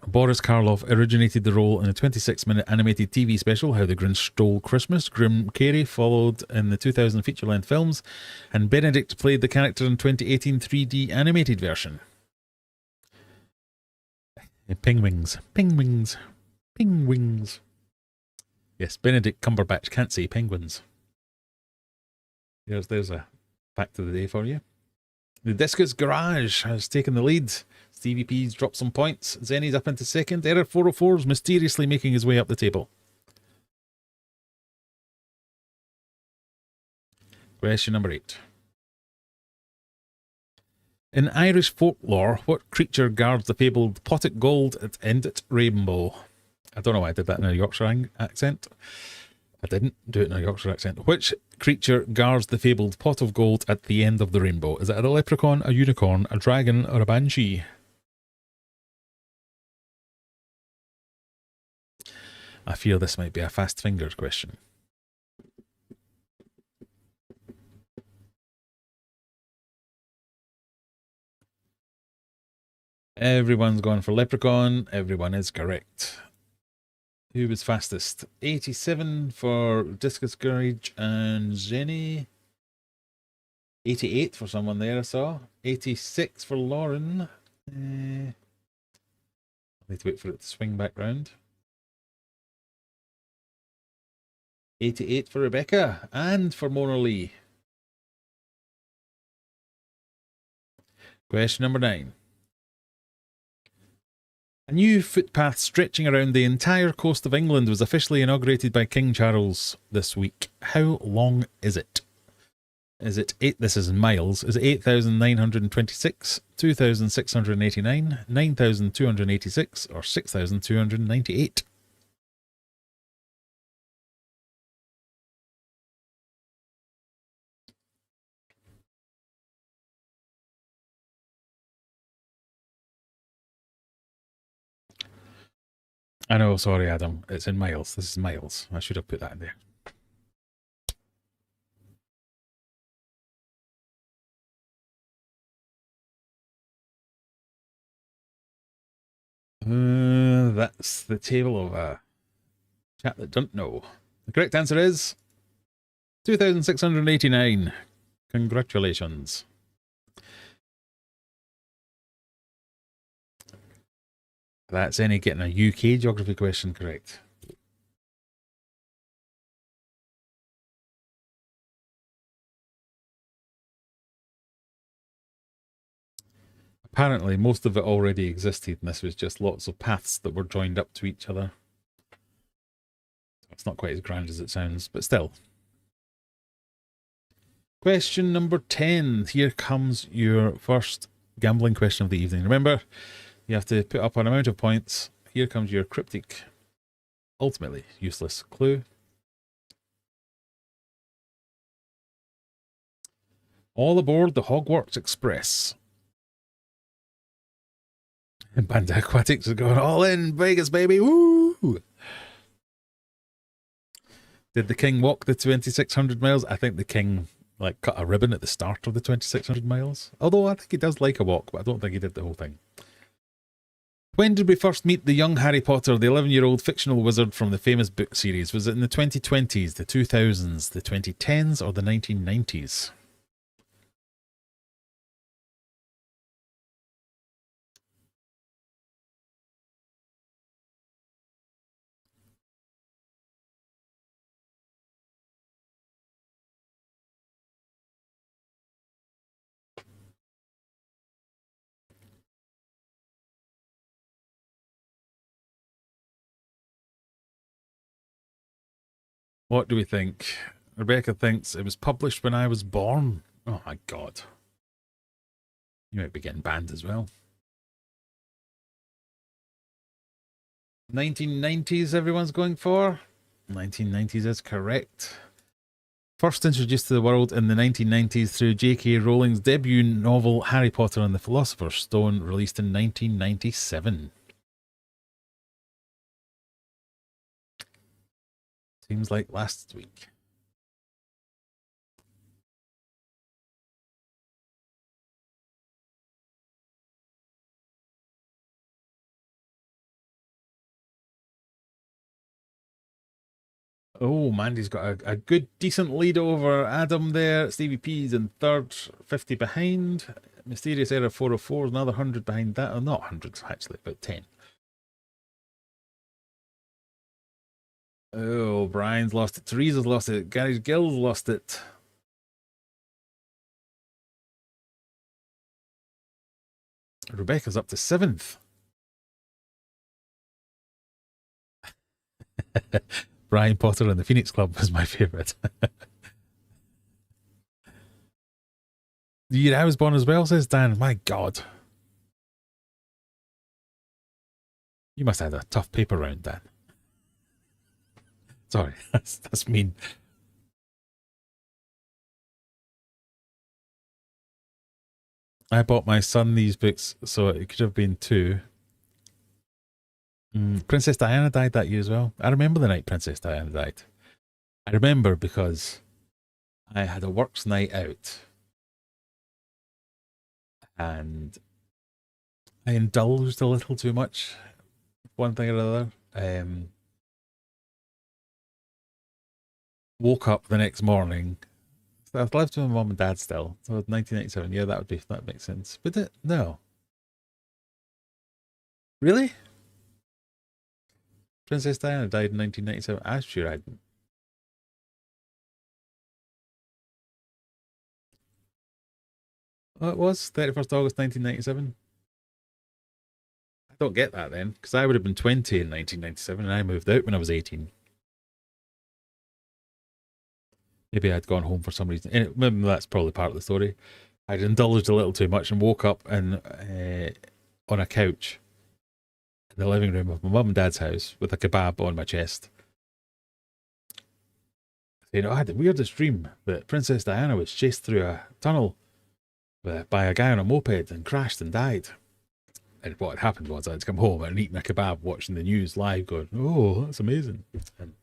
Boris Karloff originated the role in a 26-minute animated TV special, How the Grinch Stole Christmas. Jim Carrey followed in the 2000 feature-length films, and Benedict played the character in 2018 3D animated version. Pingwings. Yes, Benedict Cumberbatch can't say penguins. There's a fact of the day for you. The Discus Garage has taken the lead. Stevie P's dropped some points. Zenny's up into second. Error 404's mysteriously making his way up the table. Question number 8. In Irish folklore, what creature guards the fabled pot of gold at Endit Rainbow? I don't know why I did that in a Yorkshire accent. I didn't do it in a Yorkshire accent. Which creature guards the fabled pot of gold at the end of the rainbow? Is it a leprechaun, a unicorn, a dragon, or a banshee? I fear this might be a fast fingers question. Everyone's gone for leprechaun. Everyone is correct. Who was fastest? 87 for Discus Garage and Jenny. 88 for someone there I saw. 86 for Lauren. I need to wait for it to swing back round. 88 for Rebecca and for Mona Lee. Question number 9. A new footpath stretching around the entire coast of England was officially inaugurated by King Charles this week. How long is it? Is it 8? This is in miles. Is it 8,926, 2,689, 9,286, or 6,298? I know, sorry, Adam. It's in miles. This is miles. I should have put that in there. That's the table of chat that don't know. The correct answer is 2,689. Congratulations. That's any getting a UK geography question correct. Apparently, most of it already existed, and this was just lots of paths that were joined up to each other. It's not quite as grand as it sounds, but still. Question number 10. Here comes your first gambling question of the evening. Remember, you have to put up an amount of points. Here comes your cryptic, ultimately useless clue. All aboard the Hogwarts Express. And Banter Aquatics is going all in Vegas, baby. Woo! Did the king walk the 2,600 miles? I think the king cut a ribbon at the start of the 2,600 miles. Although I think he does like a walk, but I don't think he did the whole thing. When did we first meet the young Harry Potter, the 11-year-old fictional wizard from the famous book series? Was it in the 2020s, the 2000s, the 2010s, or the 1990s? What do we think? Rebecca thinks it was published when I was born. Oh my god. You might be getting banned as well. 1990s everyone's going for? 1990s is correct. First introduced to the world in the 1990s through J.K. Rowling's debut novel Harry Potter and the Philosopher's Stone, released in 1997. Seems like last week. Oh, Mandy's got a good, decent lead over Adam there. Stevie P's in third, 50 behind. Mysterious Error 404 is another 100 behind that. Oh, not 100, actually, about 10. Oh, Brian's lost it. Teresa's lost it. Gary Gill's lost it. Rebecca's up to 7th. Brian Potter and the Phoenix Club was my favourite. The year I was born as well, says Dan. My God. You must have had a tough paper round, Dan. Sorry, that's mean. I bought my son these books, so it could have been 2. Princess Diana died that year as well. I remember the night Princess Diana died. I remember because I had a works night out and I indulged a little too much, one thing or another. Woke up the next morning. So I've lived with my mum and dad still. So 1997, yeah, that makes sense. But no. Really? Princess Diana died in 1997. I'm sure I didn't. Oh, it was 31st August 1997. I don't get that then, because I would have been 20 in 1997 and I moved out when I was 18. Maybe I'd gone home for some reason. Maybe that's probably part of the story. I'd indulged a little too much and woke up on a couch in the living room of my mum and dad's house with a kebab on my chest. I had the weirdest dream that Princess Diana was chased through a tunnel by a guy on a moped and crashed and died. And what had happened was I'd come home and eaten a kebab, watching the news live, going, "Oh, that's amazing." And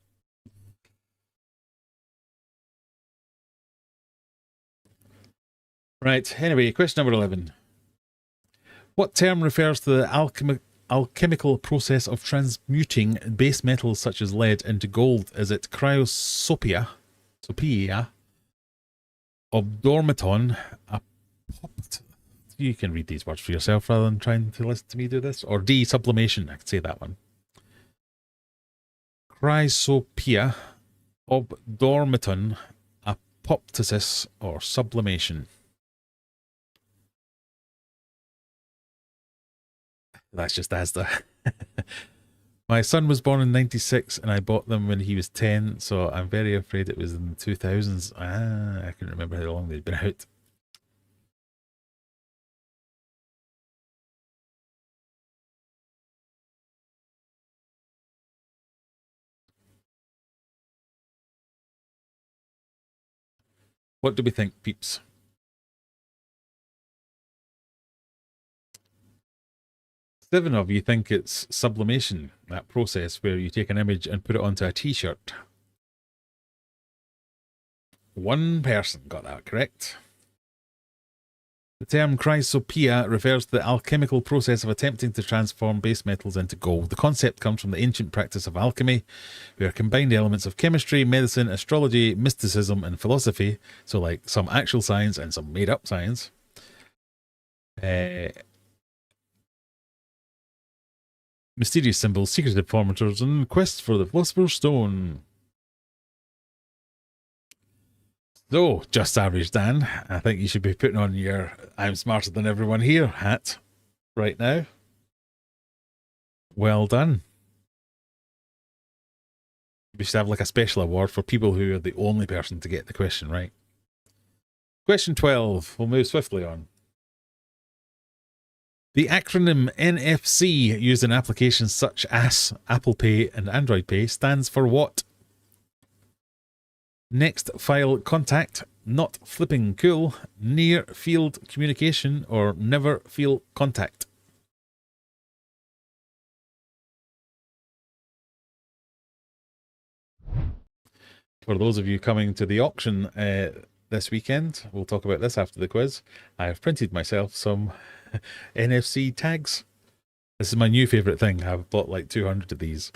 right. Anyway, question number 11. What term refers to the alchemical process of transmuting base metals such as lead into gold? Is it cryosopia, obdormaton, you can read these words for yourself rather than trying to listen to me do this, or D, sublimation? I could say that one. Chrysopia, obdormaton, apoptosis, or sublimation. That's just Asda. My son was born in 96 and I bought them when he was 10, so I'm very afraid it was in the 2000s. I can't remember how long they'd been out. What do we think, peeps? Seven of you think it's sublimation, that process where you take an image and put it onto a t-shirt. One person got that correct. The term chrysopia refers to the alchemical process of attempting to transform base metals into gold. The concept comes from the ancient practice of alchemy, where combined elements of chemistry, medicine, astrology, mysticism, and philosophy, so like some actual science and some made-up science, mysterious symbols, secretive formators, and quests for the Philosopher's Stone. So, just average Dan, I think you should be putting on your "I'm smarter than everyone here" hat right now. Well done. We should have like a special award for people who are the only person to get the question right. Question 12. We'll move swiftly on. The acronym NFC, used in applications such as Apple Pay and Android Pay, stands for what? Next file contact, not flipping cool, near field communication, or never feel contact. For those of you coming to the auction this weekend, we'll talk about this after the quiz. I have printed myself some NFC tags. This is my new favourite thing. I've bought like 200 of these.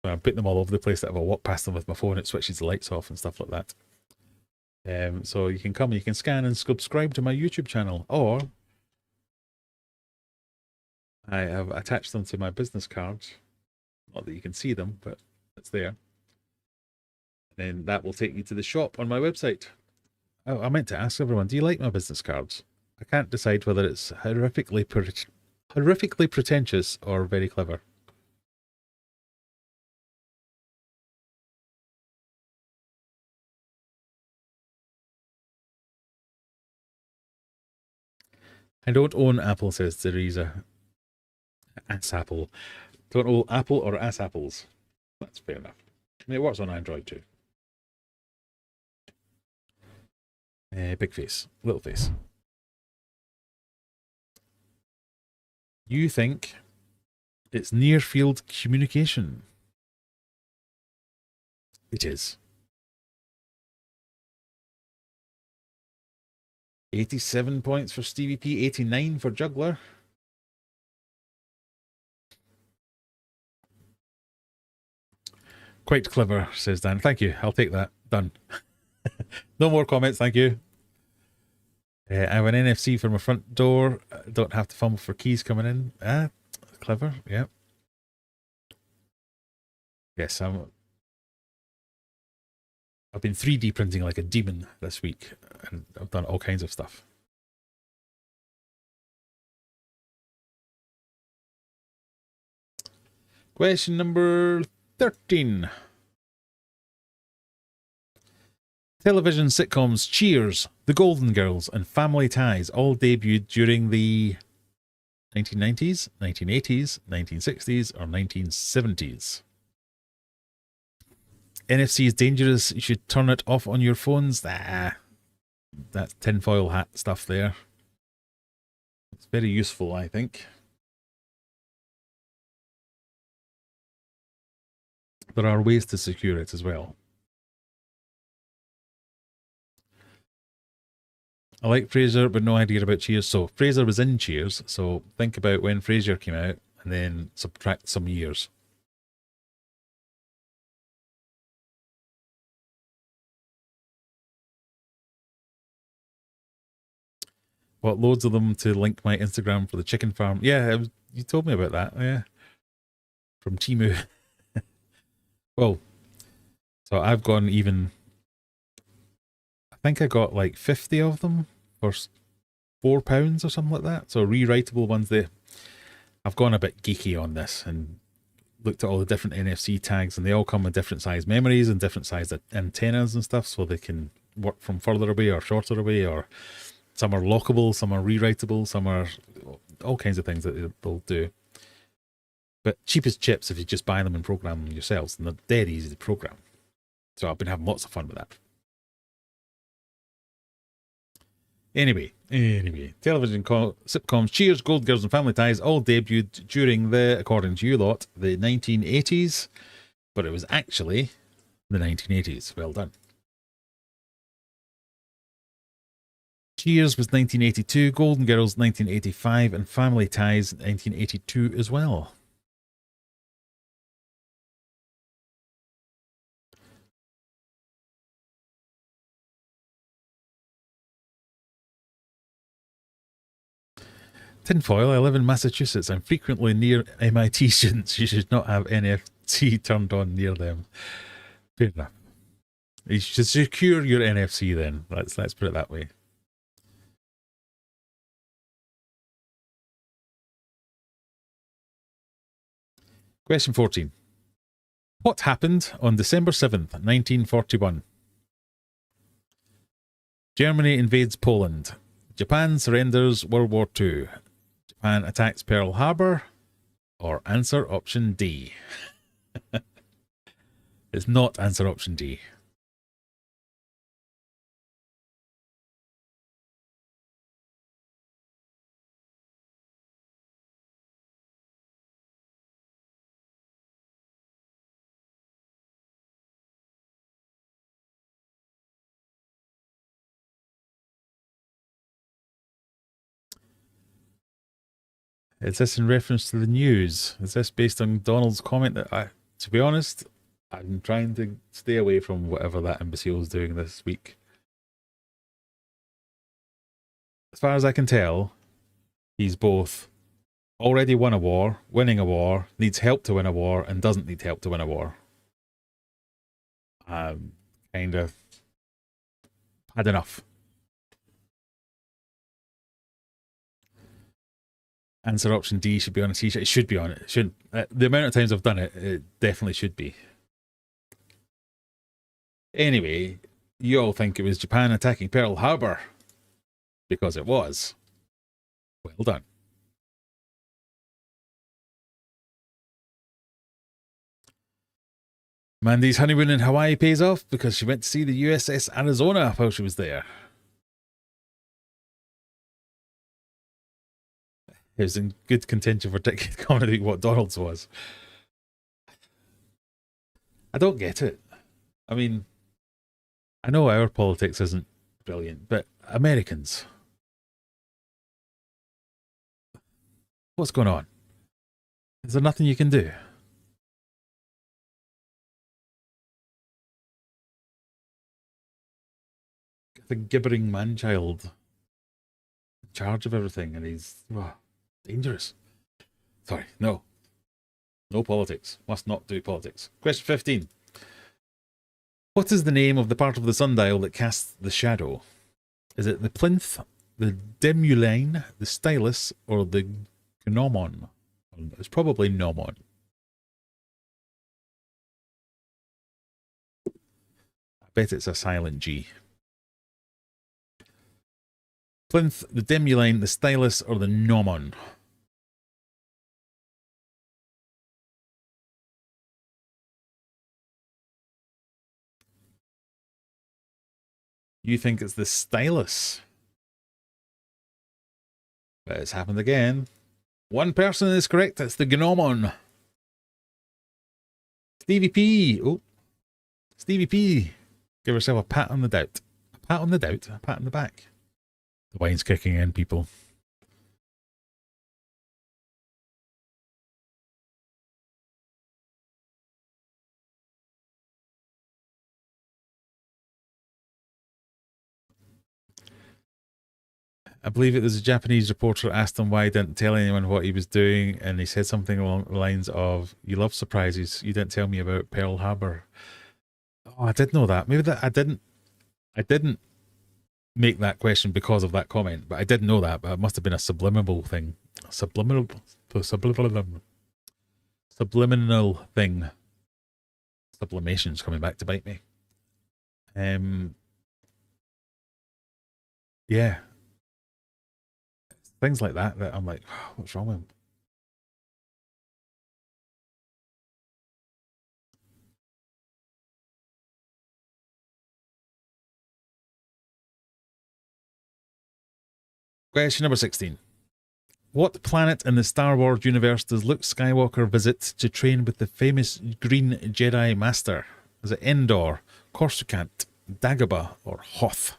I'm putting them all over the place that if I walk past them with my phone, it switches the lights off and stuff like that. So you can come, you can scan and subscribe to my YouTube channel, or I have attached them to my business cards. Not that you can see them, but it's there. And then that will take you to the shop on my website. Oh, I meant to ask everyone, do you like my business cards? I can't decide whether it's horrifically pretentious or very clever. I don't own Apple, says Teresa. Ass Apple. Don't own Apple or ass apples. That's fair enough. And it works on Android too. Big face, little face. You think it's near field communication? It is. 87 points for Stevie P, 89 for Juggler. Quite clever, says Dan. Thank you. I'll take that. Done. No more comments, thank you. I have an NFC for my front door. I don't have to fumble for keys coming in. Clever, yeah. Yes, I've been 3D printing like a demon this week, and I've done all kinds of stuff. Question number 13. Television sitcoms Cheers, The Golden Girls, and Family Ties all debuted during the 1990s, 1980s, 1960s, or 1970s. NFC is dangerous. You should turn it off on your phones. That's tinfoil hat stuff there. It's very useful, I think. there are ways to secure it as well. I like Frasier, but no idea about Cheers. So Frasier was in Cheers, so think about when Frasier came out and then subtract some years. What, loads of them to link my Instagram for the chicken farm? Yeah, you told me about that. Yeah, from Timu. Well, so I've gone even. I think I got like 50 of them for £4 or something like that. So rewritable ones. There, I've gone a bit geeky on this and looked at all the different NFC tags, and they all come with different size memories and different size antennas and stuff, so they can work from further away or shorter away, or some are lockable, some are rewritable, some are all kinds of things that they'll do. But cheapest chips, if you just buy them and program them yourselves, and they're dead easy to program. So I've been having lots of fun with that. Anyway, television sitcoms Cheers, Gold Girls and Family Ties all debuted during the, according to you lot, the 1980s, but it was actually the 1980s. Well done. Cheers was 1982, Golden Girls 1985, and Family Ties 1982 as well. Tinfoil, I live in Massachusetts. I'm frequently near MIT students. You should not have NFC turned on near them. Fair enough. You should secure your NFC then. Let's put it that way. Question 14. What happened on December 7th, 1941? Germany invades Poland. Japan surrenders World War II. Japan attacks Pearl Harbor. Or answer option D. It's not answer option D. Is this in reference to the news? Is this based on Donald's comment that to be honest, I'm trying to stay away from whatever that imbecile is doing this week. As far as I can tell, he's both already won a war, winning a war, needs help to win a war, and doesn't need help to win a war. Kind of had enough. Answer option D should be on a t-shirt. It should be on it. It shouldn't. The amount of times I've done it, it definitely should be. Anyway, you all think it was Japan attacking Pearl Harbor. Because it was. Well done. Mandy's honeymoon in Hawaii pays off because she went to see the USS Arizona while she was there. It was in good contention for Dick commenting what Donald's was. I don't get it. I mean, I know our politics isn't brilliant, but Americans. What's going on? Is there nothing you can do? The gibbering man-child in charge of everything, and he's dangerous. Sorry, no politics. Must not do politics. Question 15. What is the name of the part of the sundial that casts the shadow? Is it the plinth, the demulane, the stylus, or the gnomon? It's probably gnomon. I bet it's a silent G. Plinth, the demulane, the stylus, or the gnomon? You think it's the stylus? But it's happened again. One person is correct. It's the gnomon. Stevie P. Oh, Stevie P. Give herself a pat on the doubt. A pat on the doubt. A pat on the back. The wine's kicking in, people. I believe it was a Japanese reporter asked him why he didn't tell anyone what he was doing, and he said something along the lines of, "You love surprises. You didn't tell me about Pearl Harbor." Oh, I did know that. Maybe that I didn't. I didn't make that question because of that comment, but I did know that. But it must have been a subliminal thing. Subliminal thing. Sublimation's coming back to bite me. Yeah. Things like that I'm like, oh, what's wrong with him? Question number 16. What planet in the Star Wars universe does Luke Skywalker visit to train with the famous Green Jedi Master? Is it Endor, Coruscant, Dagobah, or Hoth?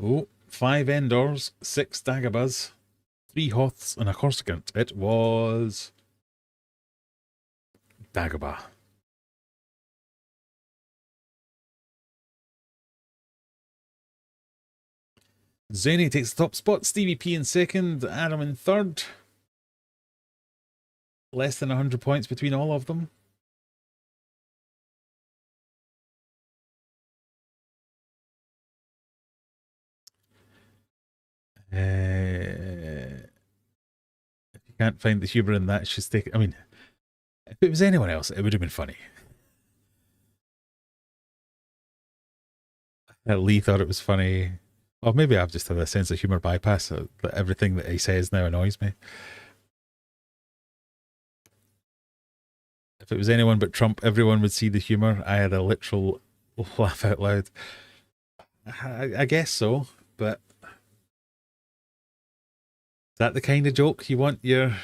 Oh, 5 Endors, 6 Dagobahs, 3 Hoths, and a Coruscant. It was Dagobah. Zany takes the top spot, Stevie P in second, Adam in third. Less than 100 points between all of them. If you can't find the humour in that, she's taking. I mean, if it was anyone else, it would have been funny. Lee thought it was funny. Or maybe I've just had a sense of humour bypass. That everything that he says now annoys me. If it was anyone but Trump, everyone would see the humour. I had a literal laugh out loud. I guess so, but is that the kind of joke you want your...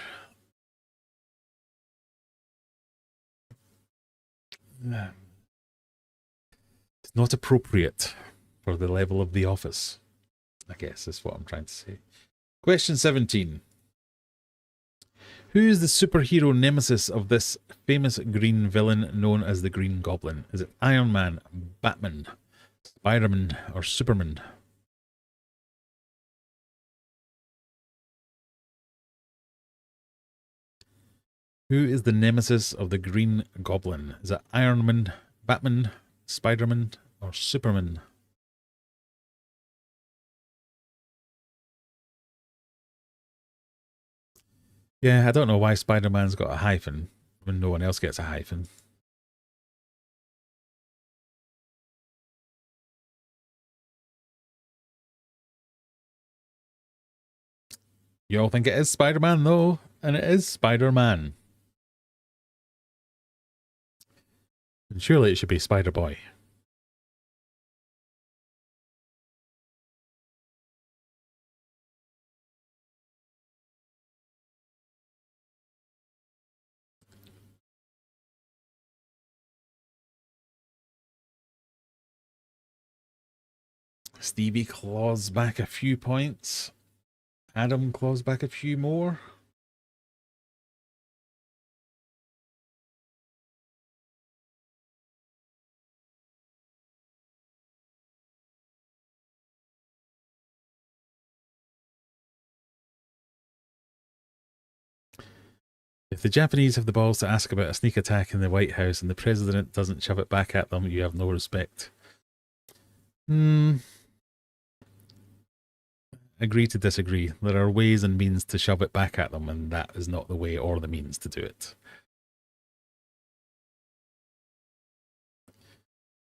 It's not appropriate for the level of the office, I guess is what I'm trying to say. Question 17. Who is the superhero nemesis of this famous green villain known as the Green Goblin? Is it Iron Man, Batman, Spider-Man, or Superman? Who is the nemesis of the Green Goblin? Is it Iron Man, Batman, Spider-Man, or Superman? Yeah, I don't know why Spider-Man's got a hyphen when no one else gets a hyphen. You all think it is Spider-Man, though, and it is Spider-Man. And surely it should be Spider-Boy. Stevie claws back a few points. Adam claws back a few more. If the Japanese have the balls to ask about a sneak attack in the White House and the president doesn't shove it back at them, you have no respect. Agree to disagree. There are ways and means to shove it back at them, and that is not the way or the means to do it.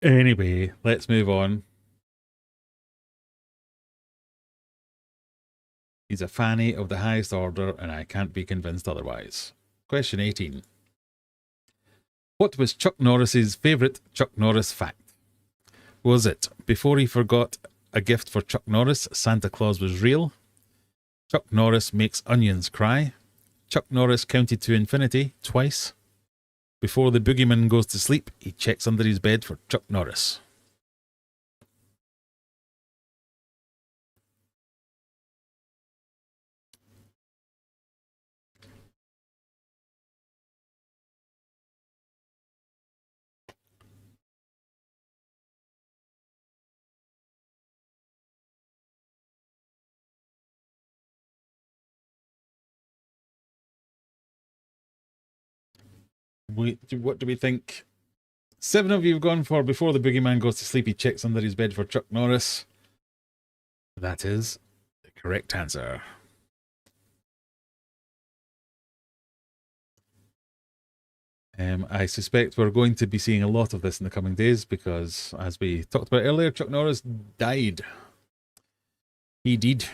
Anyway, let's move on. He's a fanny of the highest order, and I can't be convinced otherwise. Question 18. What was Chuck Norris's favourite Chuck Norris fact? Was it, before he forgot a gift for Chuck Norris, Santa Claus was real? Chuck Norris makes onions cry? Chuck Norris counted to infinity twice? Before the boogeyman goes to sleep, he checks under his bed for Chuck Norris. What do we think? 7 of you have gone for before the boogeyman goes to sleep, he checks under his bed for Chuck Norris. That is the correct answer. I suspect we're going to be seeing a lot of this in the coming days because, as we talked about earlier, Chuck Norris died. He did.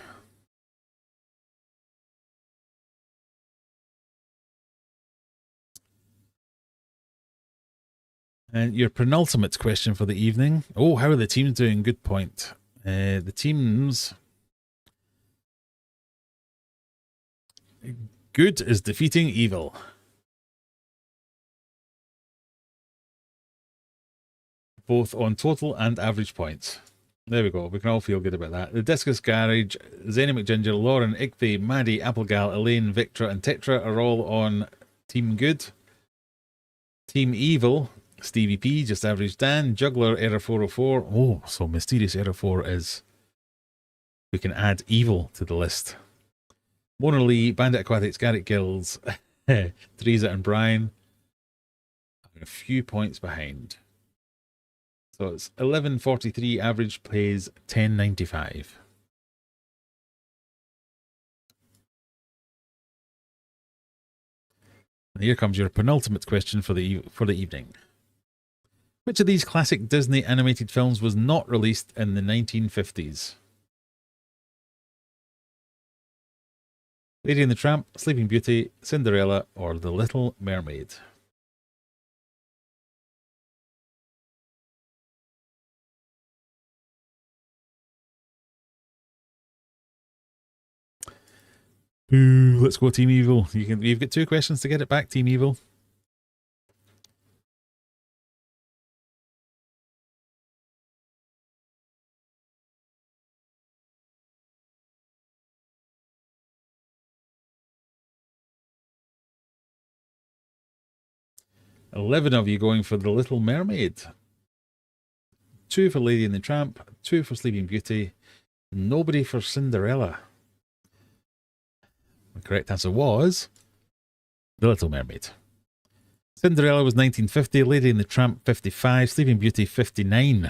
And your penultimate question for the evening. Oh, how are the teams doing? Good point. The teams... Good is defeating evil. Both on total and average points. There we go. We can all feel good about that. The Discus Garage, Zany McGinger, Lauren, Igthy, Maddie, Applegal, Elaine, Victra, and Tetra are all on Team Good. Team Evil, Stevie P, Just Average Dan, Juggler, Error 404. Oh, so Mysterious Error 4 is... We can add evil to the list. Mona Lee, Bandit Aquatics, Garrett Gills, Teresa and Brian are a few points behind. So it's 11.43, average plays 10.95. And here comes your penultimate question for the evening. Which of these classic Disney animated films was not released in the 1950s? Lady and the Tramp, Sleeping Beauty, Cinderella, or The Little Mermaid? Ooh, let's go Team Evil. You've got 2 questions to get it back, Team Evil. $11 of you going for The Little Mermaid. 2 for Lady and the Tramp, 2 for Sleeping Beauty, nobody for Cinderella. The correct answer was The Little Mermaid. Cinderella was 1950, Lady and the Tramp 55, Sleeping Beauty 59.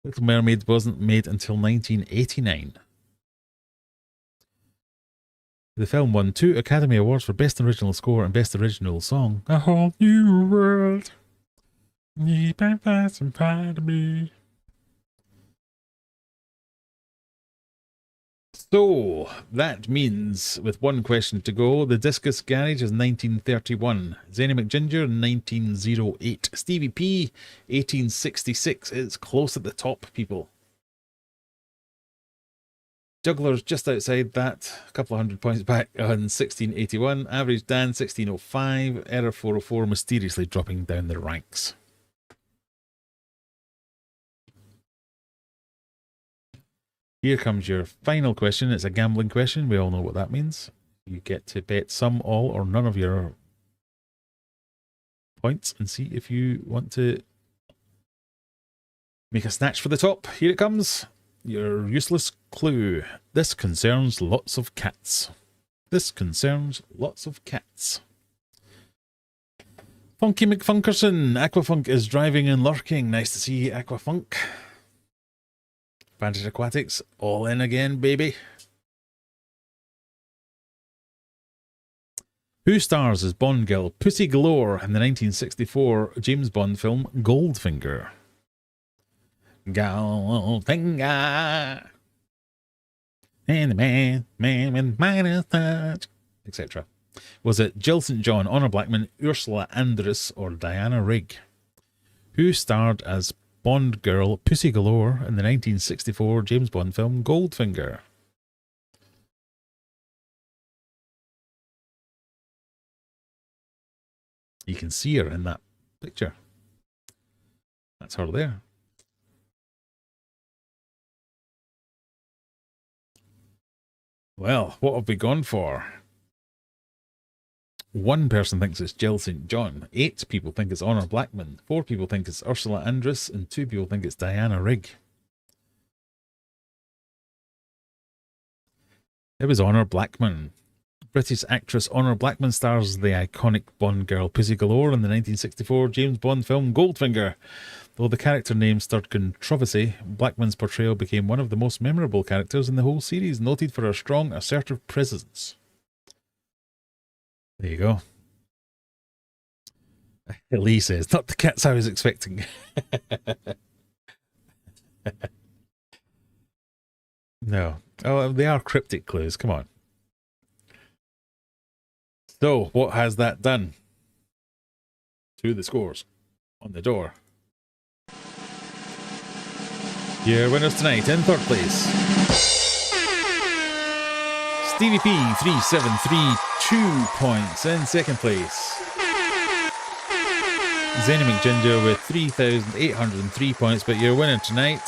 Little Mermaid wasn't made until 1989. The film won 2 Academy Awards for Best Original Score and Best Original Song. A whole new world. Deep and fast and proud of me. So, that means, with 1 question to go, the Discus Garage is 1931. Zany McGinger, 1908. Stevie P, 1866. It's close at the top, people. Juggler's just outside that, a couple of 100 points back on 1681. Average Dan, 1605. Error 404, mysteriously dropping down the ranks. Here comes your final question. It's a gambling question. We all know what that means. You get to bet some, all, or none of your points and see if you want to make a snatch for the top. Here it comes. Your useless clue. This concerns lots of cats. This concerns lots of cats. Funky McFunkerson. Aquafunk is driving and lurking. Nice to see you, Aquafunk. Banter Aquatics, all in again, baby. Who stars as Bond girl Pussy Galore in the 1964 James Bond film Goldfinger? Goldfinger. And the man with Midas touch, etc. Was it Jill St. John, Honor Blackman, Ursula Andress, or Diana Rigg? Who starred as Bond girl Pussy Galore in the 1964 James Bond film Goldfinger? You can see her in that picture. That's her there. Well, what have we gone for? One person thinks it's Jill St. John. 8 people think it's Honor Blackman. 4 people think it's Ursula Andress. And 2 people think it's Diana Rigg. It was Honor Blackman. British actress Honor Blackman stars the iconic Bond girl Pussy Galore in the 1964 James Bond film Goldfinger. Though the character name stirred controversy, Blackman's portrayal became one of the most memorable characters in the whole series, noted for her strong, assertive presence. There you go. Lee says, not the cats I was expecting. No. Oh, they are cryptic clues. Come on. So, what has that done to the scores on the door? Your winners tonight in third place, Stevie P, 3732 points. In second place, Zenny McGinger with 3,803 points. But your winner tonight,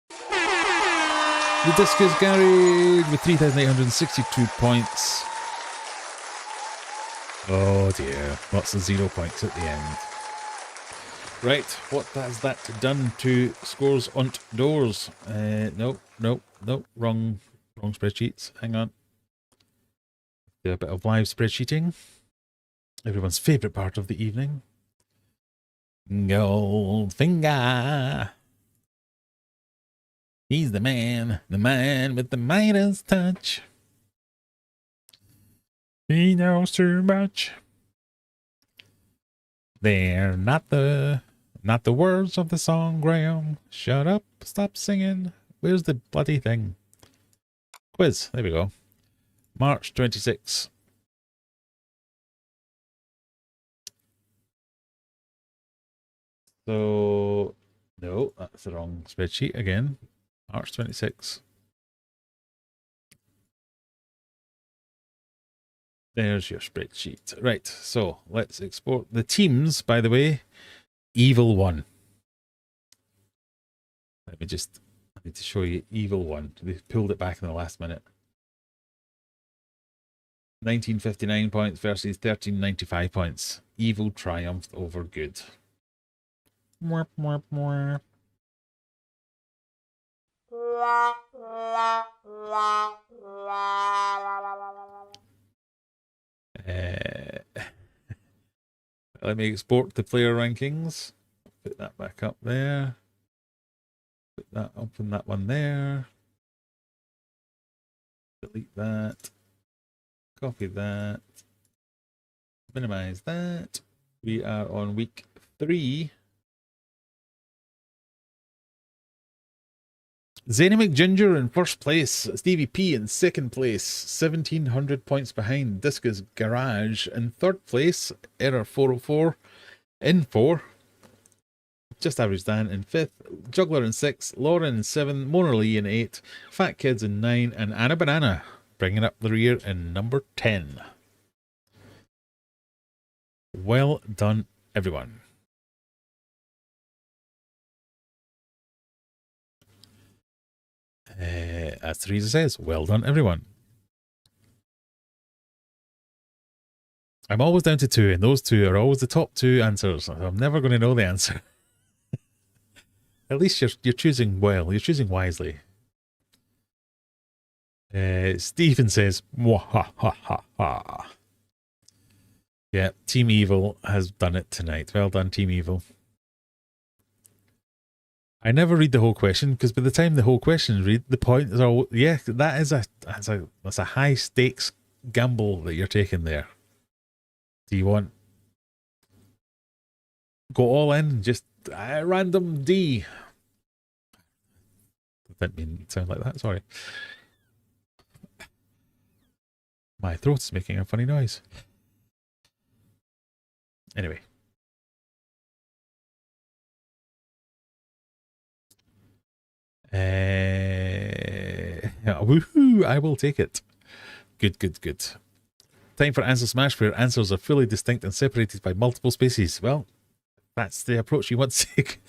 the Discus Garage with 3,862 points. Oh dear, lots of 0 points at the end. Right, what has that done to scores on doors? No, wrong spreadsheets. Hang on. Do a bit of live spreadsheeting. Everyone's favourite part of the evening. Goldfinger. He's the man with the Midas touch. He knows too much. They're not the words of the song, Graham. Shut up, stop singing. Where's the bloody thing? Quiz, there we go. March 26. So, no, that's the wrong spreadsheet again. March 26. There's your spreadsheet. Right, so let's export the teams, by the way. Evil 1. I need to show you Evil 1. They pulled it back in the last minute. 1959 points versus 1395 points. Evil triumphed over good. Mwah, mwah, mwah. Let me export the player rankings. Put that back up there. Put that, open that one there. Delete that. Copy that. Minimize that. We are on week 3. Zenny McGinger in first place, Stevie P in second place, 1,700 points behind. Discus Garage in third place, Error 404 in 4. Just Average Dan in 5th, Juggler in 6th, Lauren in 7th, Mona Lee in 8th, Fat Kids in 9, and Anna Banana bringing up the rear in number 10. Well done, everyone. As Teresa says, well done, everyone. I'm always down to 2, and those 2 are always the top 2 answers. I'm never going to know the answer. At least you're choosing well. You're choosing wisely. Stephen says, "Mwahahaha." Yeah, Team Evil has done it tonight. Well done, Team Evil. I never read the whole question because by the time the whole question is read, the points are all, yeah, that's a high stakes gamble that you're taking there? Do you want go all in, just random D? Didn't mean to sound like that, sorry. My throat's making a funny noise. Anyway. Woohoo! I will take it. Good, good, good. Time for answer smash, where answers are fully distinct and separated by multiple spaces. Well, that's the approach you want to take.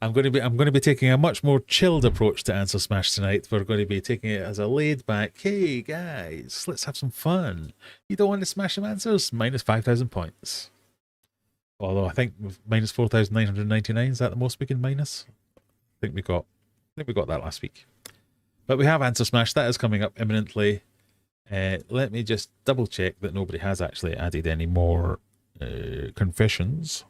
I'm going to be taking a much more chilled approach to answer smash tonight. We're going to be taking it as a laid back. Hey guys, let's have some fun. You don't want to smash some answers? Minus 5,000 points. Although I think minus 4,999 is that the most we can minus? I think we got that last week. But we have answer smash. That is coming up imminently. Let me just double check that nobody has actually added any more confessions.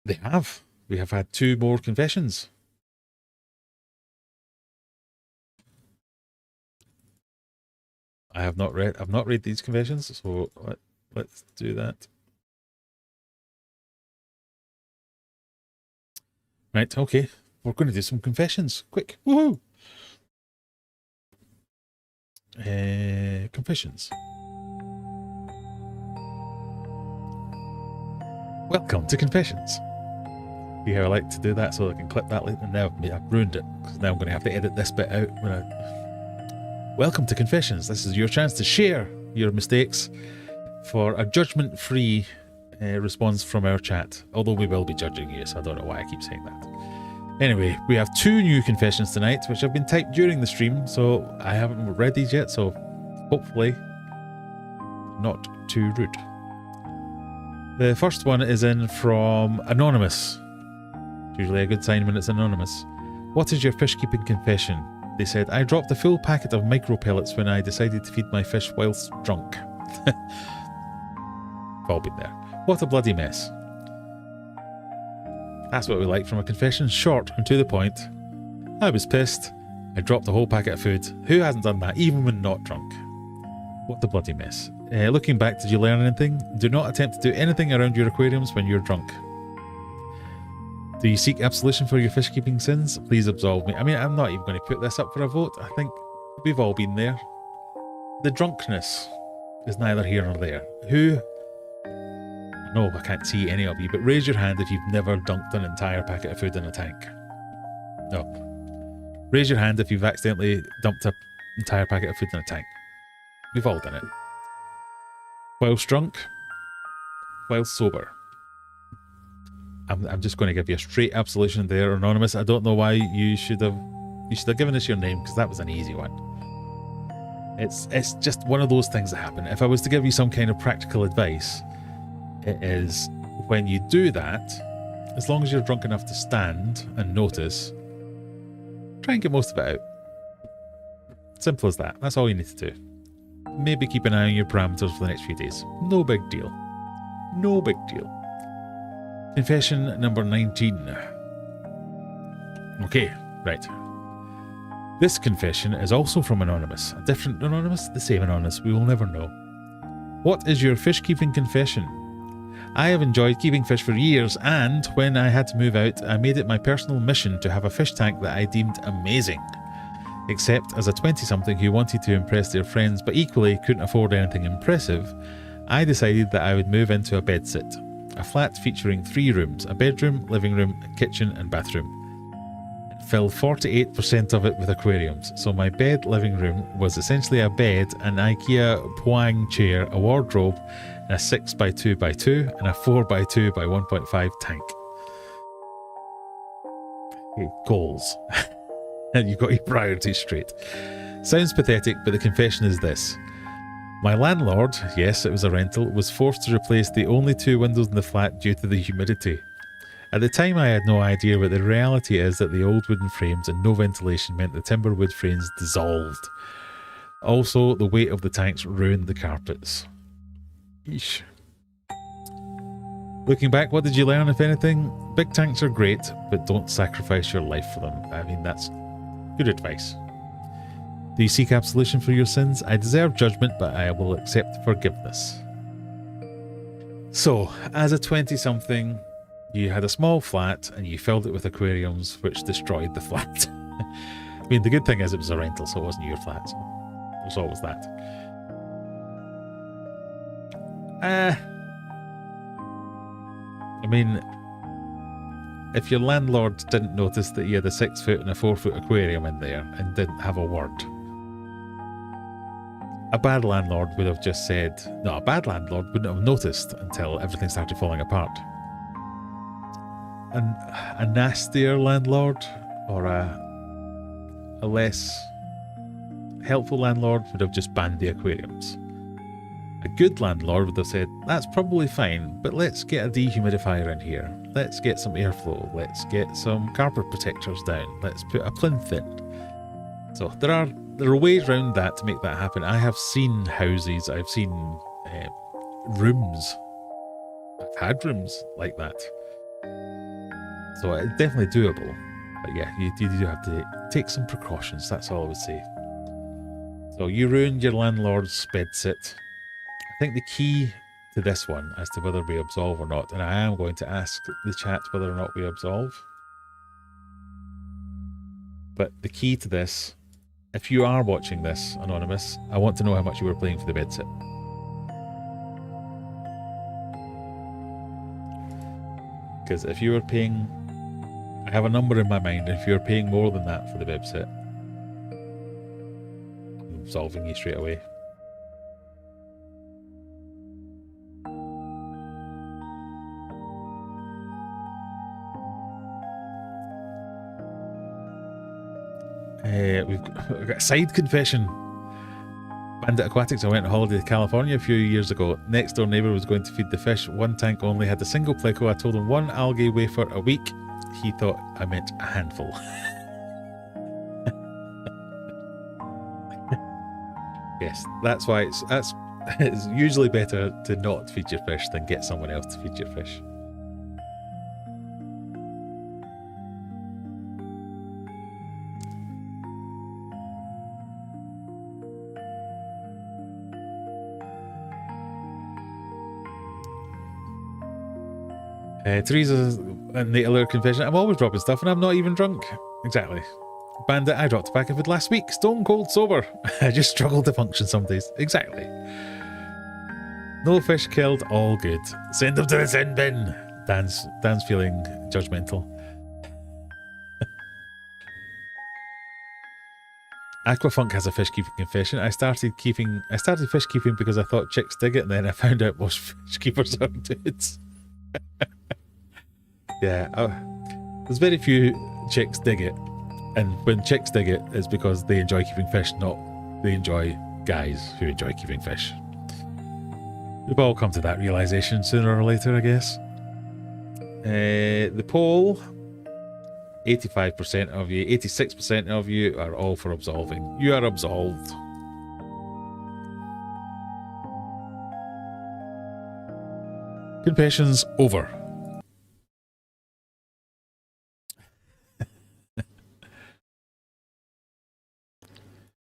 They have. We have had 2 more confessions. I've not read these confessions, so let's do that. Right, okay. We're going to do some confessions. Quick. Woohoo! Confessions. Welcome to confessions. See how I like to do that so I can clip that later. Now I've ruined it because now I'm going to have to edit this bit out. Welcome to confessions. This is your chance to share your mistakes for a judgment-free response from our chat. Although we will be judging you, so I don't know why I keep saying that. Anyway, we have 2 new confessions tonight, which have been typed during the stream, so I haven't read these yet, so hopefully not too rude. The first one is in from Anonymous. Usually a good sign when it's anonymous. What is your fish keeping confession? They said, I dropped a full packet of micro pellets when I decided to feed my fish whilst drunk. We've all been there. What a bloody mess. That's what we like from a confession. Short and to the point. I was pissed. I dropped a whole packet of food. Who hasn't done that, even when not drunk? What a bloody mess. Looking back, did you learn anything? Do not attempt to do anything around your aquariums when you're drunk. Do you seek absolution for your fish keeping sins? Please absolve me. I mean, I'm not even going to put this up for a vote. I think we've all been there. The drunkenness is neither here nor there. Who... No, I can't see any of you, but raise your hand if you've never dunked an entire packet of food in a tank. No. Raise your hand if you've accidentally dumped an entire packet of food in a tank. We've all done it. Whilst drunk, whilst sober. I'm just going to give you a straight absolution there, Anonymous. I don't know why you should have given us your name, because that was an easy one. It's just one of those things that happen. If I was to give you some kind of practical advice, it is when you do that, as long as you're drunk enough to stand and notice, try and get most of it out. Simple as that. That's all you need to do. Maybe keep an eye on your parameters for the next few days. No big deal. No big deal. Confession number 19. Okay, right. This confession is also from Anonymous. A different Anonymous? The same Anonymous. We will never know. What is your fish keeping confession? I have enjoyed keeping fish for years, and when I had to move out, I made it my personal mission to have a fish tank that I deemed amazing. Except as a 20-something who wanted to impress their friends but equally couldn't afford anything impressive, I decided that I would move into a bedsit. A flat featuring 3 rooms, a bedroom, living room, kitchen and bathroom. Fill 48% of it with aquariums, so my bed living room was essentially a bed, an IKEA Poang chair, a wardrobe, and a 6x2x2 and a 4x2x1.5 tank. Okay, goals. And you've got your priorities straight. Sounds pathetic, but the confession is this. My landlord, yes, it was a rental, was forced to replace the only 2 windows in the flat due to the humidity. At the time I had no idea, but the reality is that the old wooden frames and no ventilation meant the timber wood frames dissolved. Also, the weight of the tanks ruined the carpets. Eesh. Looking back, what did you learn, if anything? Big tanks are great, but don't sacrifice your life for them. I mean, that's good advice. Do you seek absolution for your sins? I deserve judgment, but I will accept forgiveness. So, as a 20-something, you had a small flat and you filled it with aquariums, which destroyed the flat. I mean, the good thing is it was a rental, so it wasn't your flat. So there's always that. I mean, if your landlord didn't notice that you had a 6-foot and a 4-foot aquarium in there and didn't have a word, a bad landlord would have just said, no, a bad landlord wouldn't have noticed until everything started falling apart. And a nastier landlord or a less helpful landlord would have just banned the aquariums. A good landlord would have said, that's probably fine, but let's get a dehumidifier in here. Let's get some airflow. Let's get some carpet protectors down. Let's put a plinth in. So there are ways around that to make that happen. I have seen houses, I've seen rooms. I've had rooms like that. So it's definitely doable. But yeah, you do have to take some precautions, that's all I would say. So you ruined your landlord's bedsit. I think the key to this one as to whether we absolve or not, and I am going to ask the chat whether or not we absolve. But the key to this, if you are watching this, Anonymous, I want to know how much you were paying for the bedsit. Because if you were paying, I have a number in my mind, if you're paying more than that for the bedsit, I'm absolving you straight away. We've got a side confession. Bandit Aquatics, I went on holiday to California a few years ago. Next door neighbour was going to feed the fish. One tank only had a single pleco. I told him one algae wafer a week. He thought I meant a handful. Yes, that's why it's usually better to not feed your fish than get someone else to feed your fish. Teresa's and the alert confession. I'm always dropping stuff and I'm not even drunk. Exactly. Bandit, I dropped a pack of it last week. Stone cold sober. I just struggle to function some days. Exactly. No fish killed. All good. Send them to the sin bin. Dan's feeling judgmental. Aquafunk has a fish keeping confession. I started fish keeping because I thought chicks dig it, and then I found out most fish keepers are dudes. Yeah, there's very few chicks dig it, and when chicks dig it, it's because they enjoy keeping fish, not they enjoy guys who enjoy keeping fish. We've all come to that realization sooner or later, I guess. The poll, 85% of you, 86% of you are all for absolving. You are absolved. Confessions over.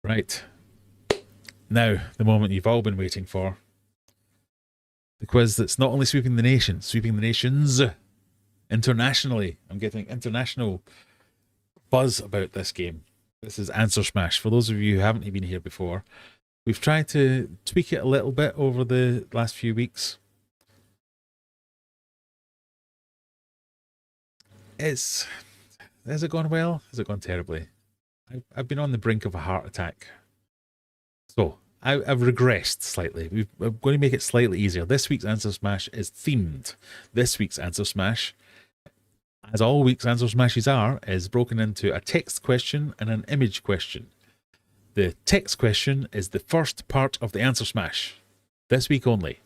Right. Now, the moment you've all been waiting for. The quiz that's not only sweeping the nation, sweeping the nations internationally. I'm getting international buzz about this game. This is Answer Smash. For those of you who haven't been here before, we've tried to tweak it a little bit over the last few weeks. Has it gone well? Has it gone terribly? I've been on the brink of a heart attack. So, I've regressed slightly. We're going to make it slightly easier. This week's Answer Smash is themed. This week's Answer Smash, as all week's Answer Smashes are, is broken into a text question and an image question. The text question is the first part of the Answer Smash. This week only.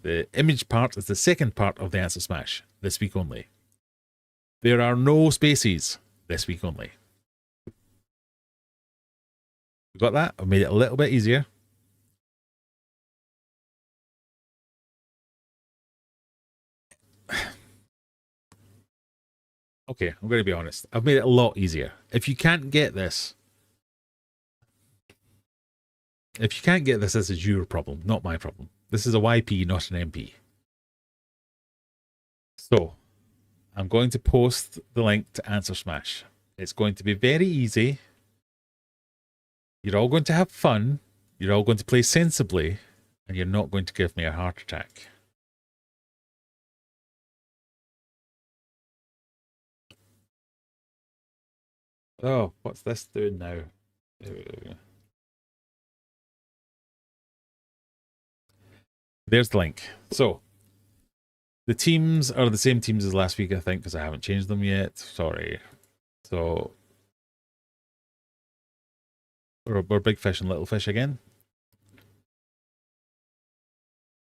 The image part is the second part of the Answer Smash. This week only. There are no spaces. This week only. We got that? I've made it a little bit easier. Okay, I'm going to be honest. I've made it a lot easier. If you can't get this, If you can't get this is your problem, not my problem. This is a YP, not an MP. So, I'm going to post the link to Answer Smash. It's going to be very easy. You're all going to have fun. You're all going to play sensibly. And you're not going to give me a heart attack. Oh, what's this doing now? There we go. There's the link. So, the teams are the same teams as last week, I think, because I haven't changed them yet. Sorry. So, we're big fish and little fish again.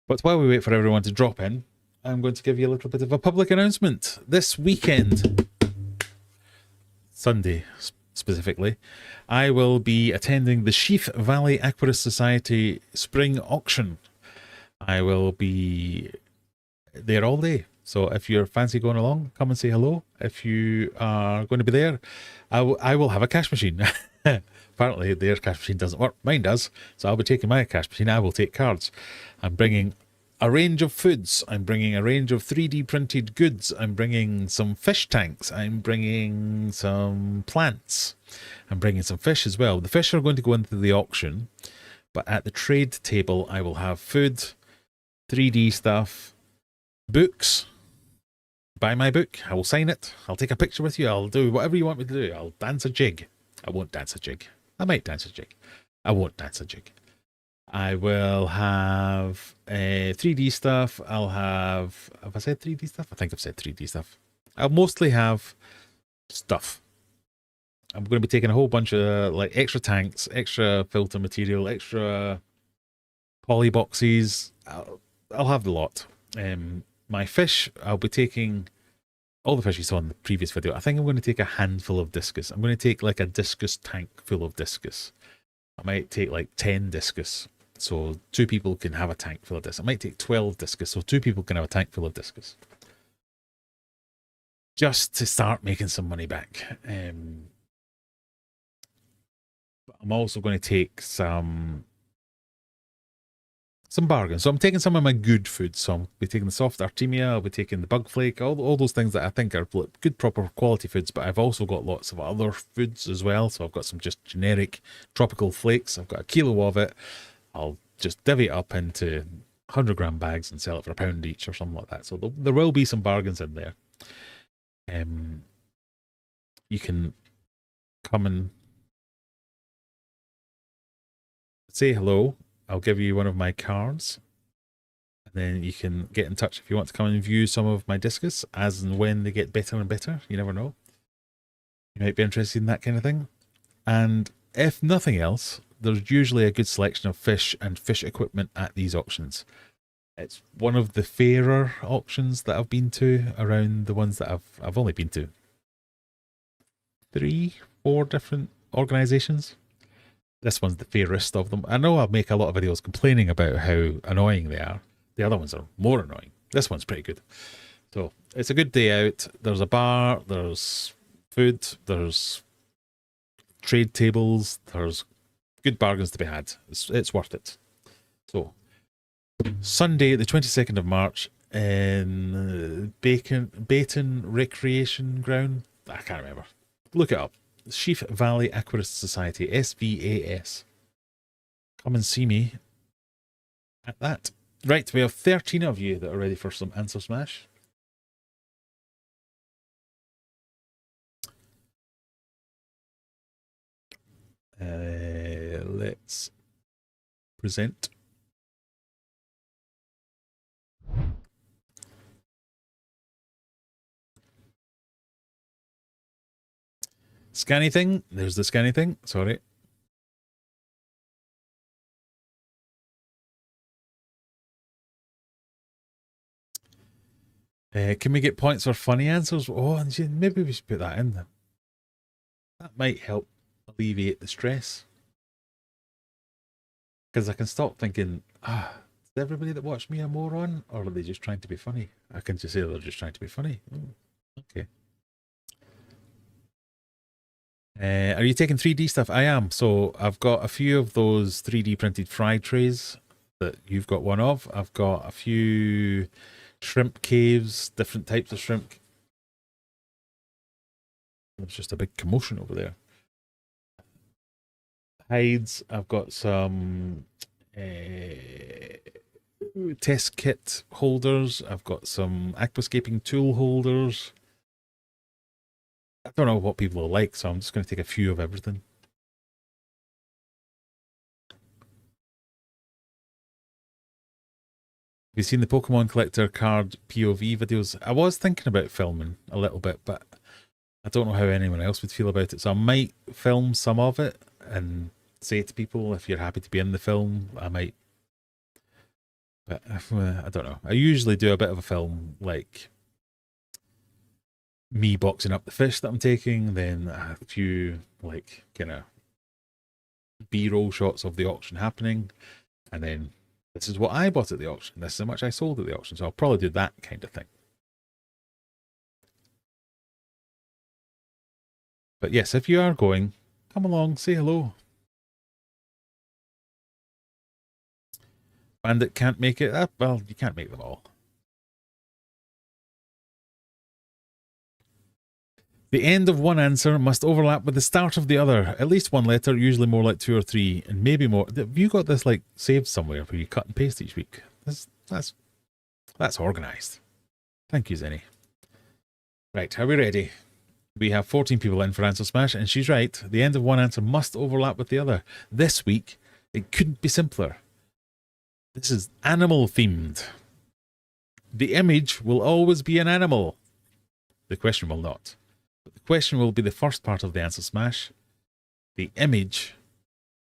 But while we wait for everyone to drop in, I'm going to give you a little bit of a public announcement. This weekend, Sunday specifically, I will be attending the Sheaf Valley Aquarist Society Spring Auction. I will be there all day. So if you're fancy going along, come and say hello. If you are going to be there, I will have a cash machine. Apparently their cash machine doesn't work. Mine does. So I'll be taking my cash machine. I will take cards. I'm bringing a range of foods. I'm bringing a range of 3D printed goods. I'm bringing some fish tanks. I'm bringing some plants. I'm bringing some fish as well. The fish are going to go into the auction, but at the trade table, I will have food, 3D stuff, books. Buy my book. I will sign it. I'll take a picture with you. I'll do whatever you want me to do. I'll dance a jig. I won't dance a jig. I might dance a jig. I won't dance a jig. I will have 3D stuff. I'll have I said 3D stuff? I think I've said 3D stuff. I'll mostly have stuff. I'm going to be taking a whole bunch of like extra tanks, extra filter material, extra poly boxes. I'll have the lot. My fish, I'll be taking all the fish you saw in the previous video. I think I'm going to take a handful of discus. I'm going to take like a discus tank full of discus. I might take like 10 discus, so 2 people can have a tank full of discus. I might take 12 discus, so 2 people can have a tank full of discus. Just to start making some money back. But I'm also going to take some bargains. So I'm taking some of my good food. So I'll be taking the soft artemia, I'll be taking the bug flake, all those things that I think are good, proper quality foods. But I've also got lots of other foods as well. So I've got some just generic tropical flakes. I've got a kilo of it. I'll just divvy it up into 100-gram bags and sell it for £1 each or something like that. So there will be some bargains in there. You can come and say hello. I'll give you one of my cards, and then you can get in touch if you want to come and view some of my discus as and when they get better and better. You never know. You might be interested in that kind of thing. And if nothing else, there's usually a good selection of fish and fish equipment at these auctions. It's one of the fairer auctions that I've been to around the ones that I've only been to 3-4 different organisations. This one's the fairest of them. I know I make a lot of videos complaining about how annoying they are. The other ones are more annoying. This one's pretty good. So it's a good day out. There's a bar, there's food, there's trade tables, there's good bargains to be had. It's worth it. So Sunday, the 22nd of March, in Bayton Recreation Ground. I can't remember. Look it up. Sheaf Valley Aquarist Society, SVAS. Come and see me at that. Right, we have 13 of you that are ready for some Answer Smash. Let's present. Scanny thing. There's the scanny thing. Sorry. Can we get points for funny answers? Oh, maybe we should put that in there. That might help alleviate the stress. Because I can stop thinking, is everybody that watched me a moron? Or are they just trying to be funny? I can just say they're just trying to be funny. Okay. Are you taking 3D stuff? I am. So I've got a few of those 3D printed fry trays that you've got one of. I've got a few shrimp caves, different types of shrimp. There's just a big commotion over there. Hides. I've got some test kit holders. I've got some aquascaping tool holders. I don't know what people are like, so I'm just going to take a few of everything. Have you seen the Pokemon Collector card POV videos? I was thinking about filming a little bit, but I don't know how anyone else would feel about it. So I might film some of it and say to people, if you're happy to be in the film, I might. But I don't know. I usually do a bit of a film, like me boxing up the fish that I'm taking, then a few like kind of B-roll shots of the auction happening, and then this is what I bought at the auction, this is how much I sold at the auction. So I'll probably do that kind of thing. But yes, if you are going, come along, say hello. Bandit can't make it up. Well, you can't make them all. The end of one answer must overlap with the start of the other. At least one letter, usually more like 2 or 3, and maybe more. Have you got this like saved somewhere where you cut and paste each week? That's organised. Thank you, Zenny. Right, are we ready? We have 14 people in for Answer Smash, and she's right. The end of one answer must overlap with the other. This week, it couldn't be simpler. This is animal themed. The image will always be an animal. The question will not. But the question will be the first part of the Answer Smash. The image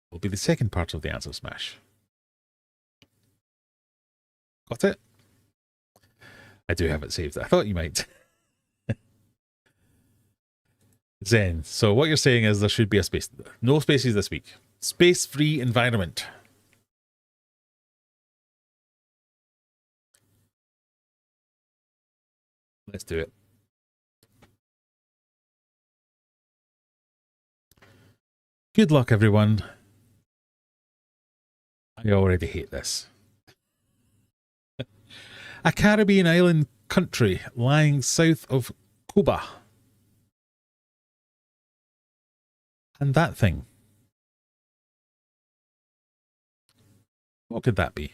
will be the second part of the Answer Smash. Got it? I do have it saved. I thought you might. Zen. So what you're saying is there should be a space. No spaces this week. Space-free environment. Let's do it. Good luck, everyone. I already hate this. A Caribbean island country lying south of Cuba. And that thing. What could that be?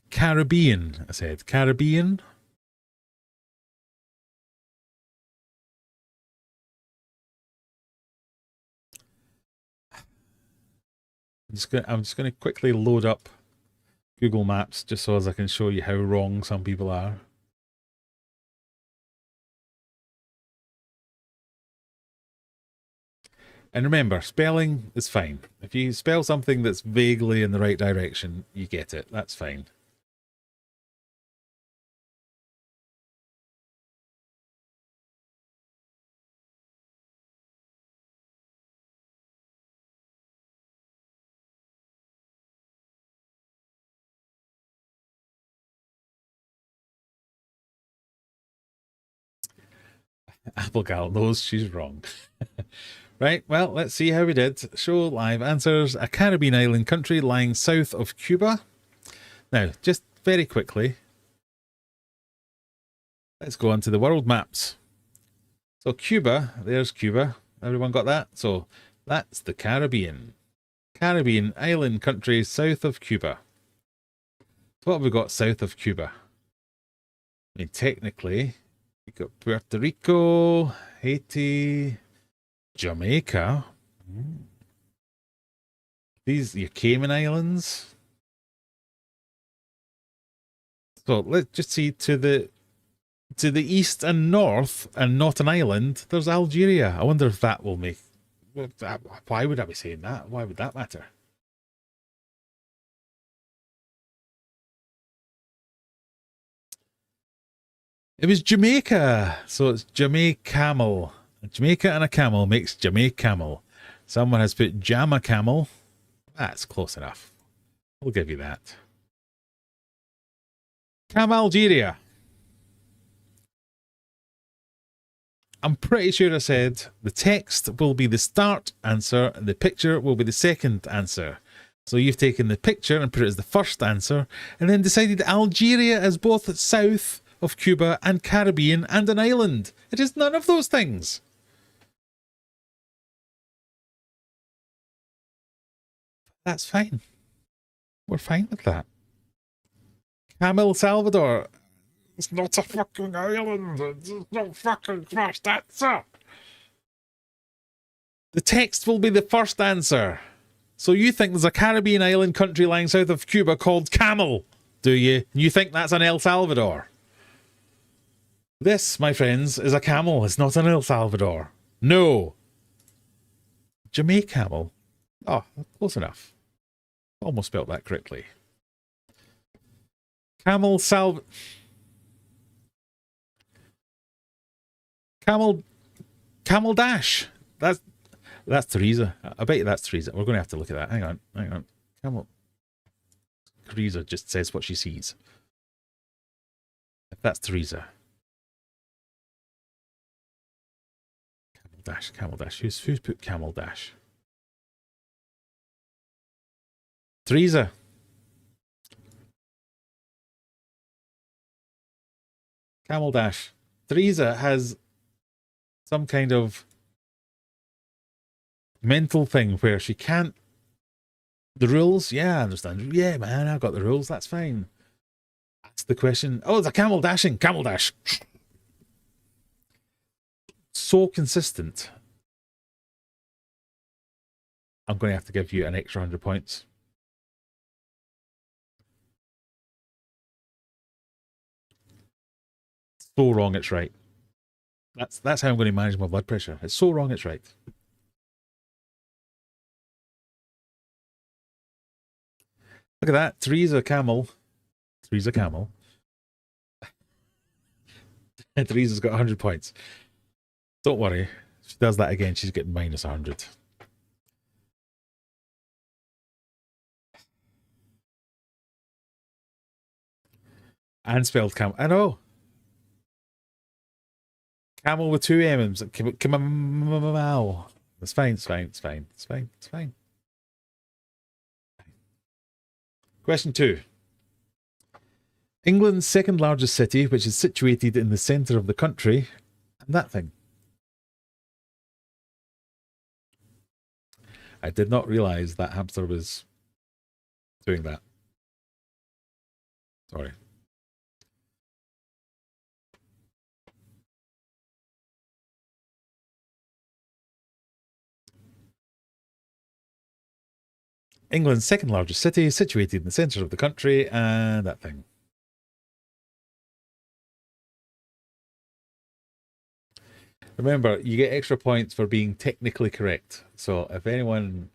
Caribbean, I said. Caribbean? I'm just going to quickly load up Google Maps just so as I can show you how wrong some people are. And remember, spelling is fine. If you spell something that's vaguely in the right direction, you get it. That's fine. Applegal knows she's wrong. Right, well, let's see how we did. Show live answers. A Caribbean island country lying south of Cuba. Now, just very quickly, let's go on to the world maps. So Cuba, there's Cuba. Everyone got that? So that's the Caribbean. Caribbean island country south of Cuba. So what have we got south of Cuba? I mean, technically, we got Puerto Rico, Haiti, Jamaica. These are your Cayman Islands. So let's just see to the east and north, and not an island, there's Algeria. I wonder if that will make. Why would I be saying that? Why would that matter? It was Jamaica. So it's Jamaica Camel. Jamaica and a camel makes Jamaica Camel. Someone has put Jama Camel. That's close enough. We'll give you that. Algeria. I'm pretty sure I said the text will be the start answer and the picture will be the second answer. So you've taken the picture and put it as the first answer and then decided Algeria is both south of Cuba and Caribbean and an island. It is none of those things. That's fine. We're fine with that. Camel Salvador. It's not a fucking island. It's not fucking first answer. The text will be the first answer. So you think there's a Caribbean island country lying south of Cuba called Camel, do you? You think that's an El Salvador? This, my friends, is a camel. It's not an El Salvador. No. Jamaica camel. Oh, close enough. Almost spelt that correctly. Camel Dash. That's Teresa. I bet you that's Teresa. We're going to have to look at that. Hang on. Camel. Teresa just says what she sees. If that's Teresa. Camel Dash. Who's put Camel Dash? Teresa. Camel Dash. Teresa has some kind of mental thing where she can't. The rules? Yeah, I understand. Yeah, man, I got the rules. That's fine. That's the question. Oh, it's a camel dashing. Camel Dash. So consistent. I'm going to have to give you an extra 100 points. So wrong, it's right. That's how I'm going to manage my blood pressure. It's so wrong, it's right. Look at that. Teresa Camel. Teresa's got 100 points. Don't worry. If she does that again, she's getting minus 100. And spelled camel. I know. Camel with two M's. Camel. It's fine. Question 2. England's second largest city, which is situated in the centre of the country, and that thing. I did not realise that hamster was doing that. Sorry. England's second largest city, situated in the centre of the country, and that thing. Remember, you get extra points for being technically correct. So if anyone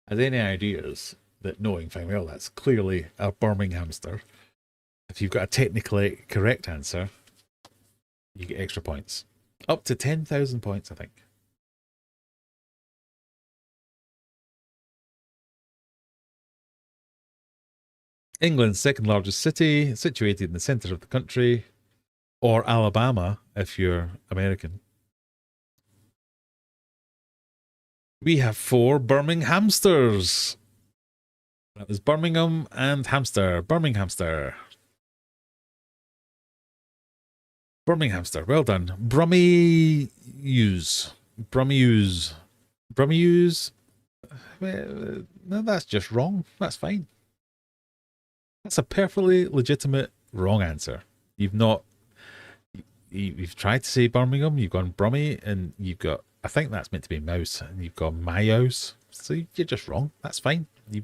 has any ideas that knowing fine well that's clearly a Birmingham hamster, if you've got a technically correct answer, you get extra points. Up to 10,000 points, I think. England's second largest city, situated in the centre of the country, or Alabama if you're American. We have 4 Birmingham hamsters. That was Birmingham and hamster. Birmingham hamster. Well done. Brummyuse. No, that's just wrong. That's fine. That's a perfectly legitimate wrong answer. You've tried to say Birmingham, you've gone Brummy, and you've got, I think that's meant to be mouse, and you've got Mayos. So you're just wrong. That's fine. You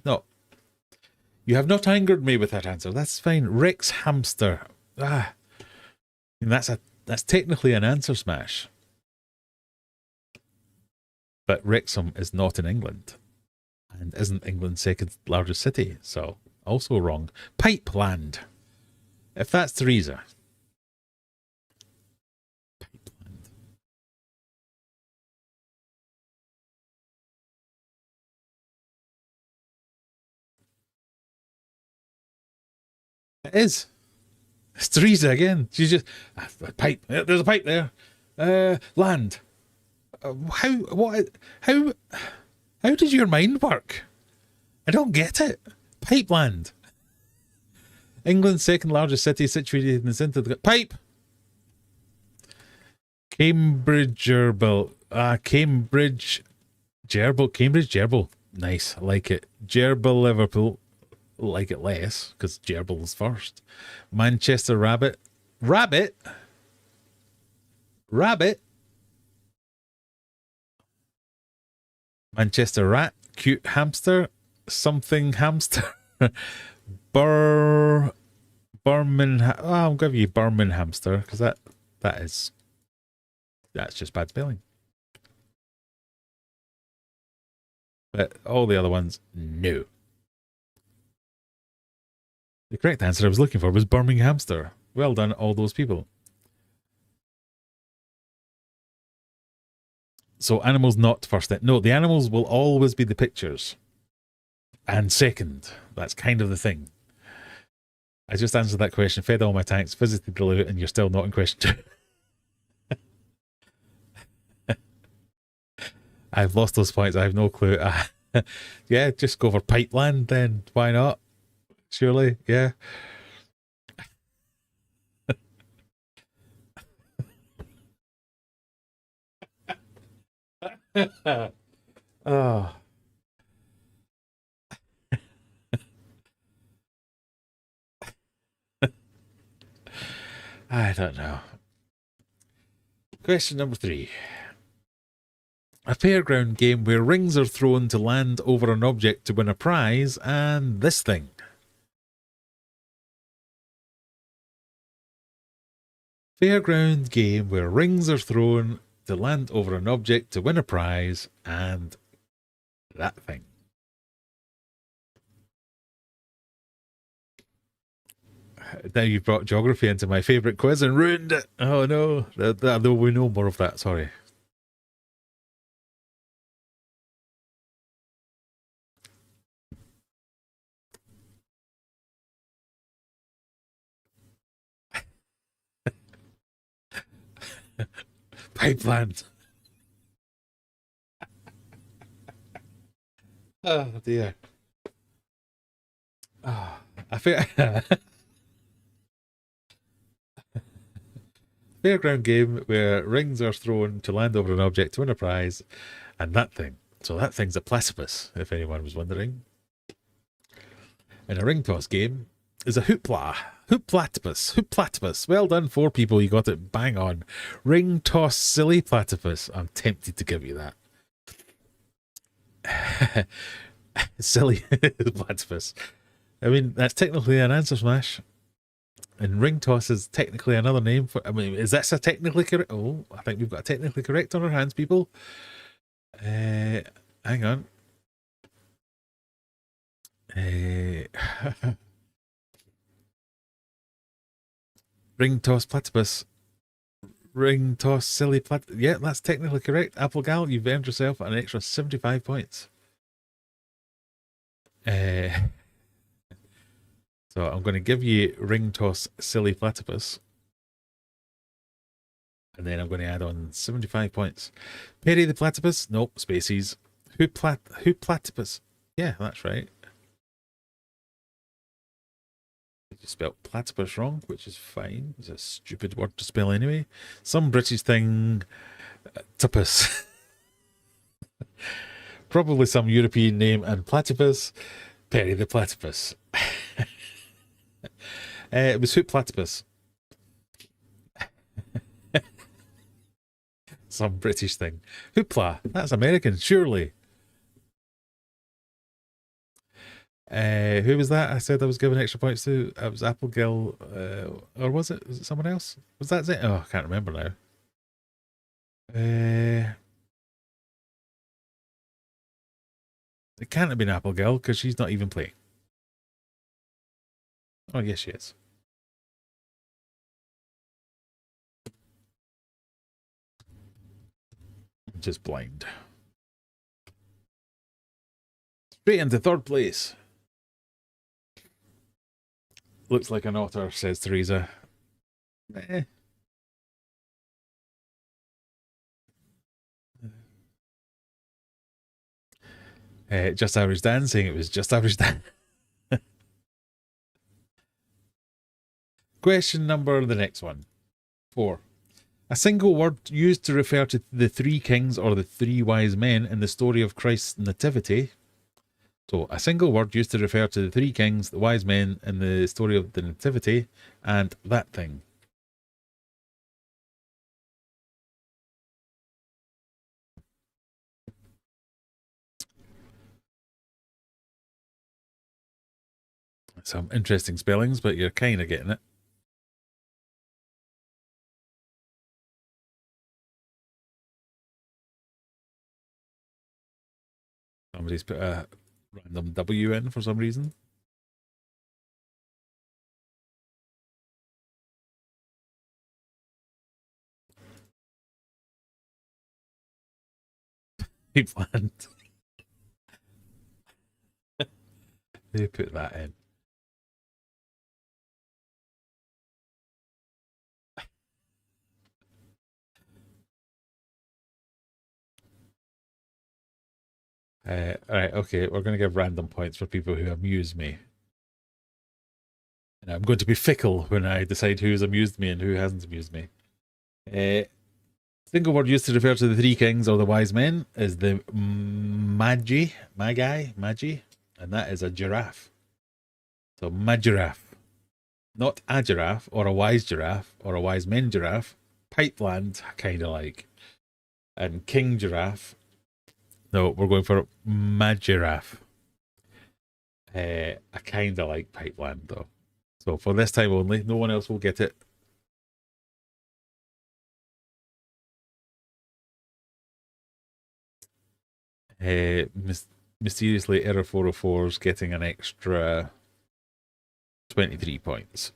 have not angered me with that answer. That's fine. Rex hamster. And that's technically an answer smash. But Wrexham is not in England and isn't England's second largest city, so also wrong. Pipeland. If that's Teresa. Pipeland. It is. It's Teresa again. She's just a pipe. There's a pipe there. Land. How? What? How does your mind work? I don't get it. Pipeland. England's second largest city, situated in the centre of the pipe. Cambridge Gerbil. Cambridge Gerbil. Nice. I like it. Gerbil Liverpool. Like it less because Gerbil's first. Manchester Rabbit. Rabbit. Manchester Rat. Cute hamster. Something hamster. Birmingham. I'll give you Birmingham hamster because that's just bad spelling. But all the other ones, no. The correct answer I was looking for was Birmingham hamster. Well done, all those people. So animals not first. No, the animals will always be the pictures. And second. That's kind of the thing. I just answered that question, fed all my tanks, visited the loo, and you're still not in question 2. I've lost those points. I have no clue. Yeah, just go for Pipeland then. Why not? Surely, yeah. Oh. I don't know. Question number 3. A fairground game where rings are thrown to land over an object to win a prize, and this thing. Fairground game where rings are thrown to land over an object to win a prize, and that thing. Now you've brought geography into my favourite quiz and ruined it. Oh no, there will be no more of that, sorry. Pipeland. Oh dear. Oh, I feel fairground game where rings are thrown to land over an object to win a prize, and that thing. So that thing's a platypus, if anyone was wondering. And a ring toss game is a hoopla. Hoop-platypus. Well done, 4 people. You got it bang on. Ring toss silly platypus. I'm tempted to give you that. Silly platypus. I mean, that's technically an answer smash. And ring toss is technically another name for... I mean, is this a technically correct... Oh, I think we've got a technically correct on our hands, people. Hang on. Ring toss platypus. Ring toss silly platypus. Yeah, that's technically correct. Applegal, you've earned yourself an extra 75 points. So I'm going to give you ring toss silly platypus. And then I'm going to add on 75 points. Perry the platypus? Nope, spaces. Who platypus? Yeah, that's right. You spelled platypus wrong, which is fine. It's a stupid word to spell anyway. Some British thing, tuppus. Probably some European name, and platypus, Perry the platypus. It was hoop platypus. Some British thing. Hoopla, that's American, surely. Who was that? I said I was giving extra points to. It was Applegill, or was it? Was it someone else? Was that it? Oh, I can't remember now. It can't have been Applegill because she's not even playing. Oh, yes, she is. I'm just blind. Straight into 3rd place. Looks like an otter, says Teresa. Just average Dan saying it was just average Dan. Question number, the next one. 4. A single word used to refer to the three kings or the three wise men in the story of Christ's nativity. So, a single word used to refer to the three kings, the wise men in the story of the nativity, and that thing. Some interesting spellings, but you're kind of getting it. Somebody's put a random W in for some reason. He planned. They put that in. Alright, okay, we're going to give random points for people who amuse me. And I'm going to be fickle when I decide who's amused me and who hasn't amused me. Single word used to refer to the three kings or the wise men is the magi, and that is a giraffe. So giraffe, not a giraffe or a wise men giraffe. Pipeland, kind of like, and king giraffe. No, we're going for giraffe. I kind of like Pipeland though. So for this time only, no one else will get it. Mysteriously, Error 404 is getting an extra 23 points.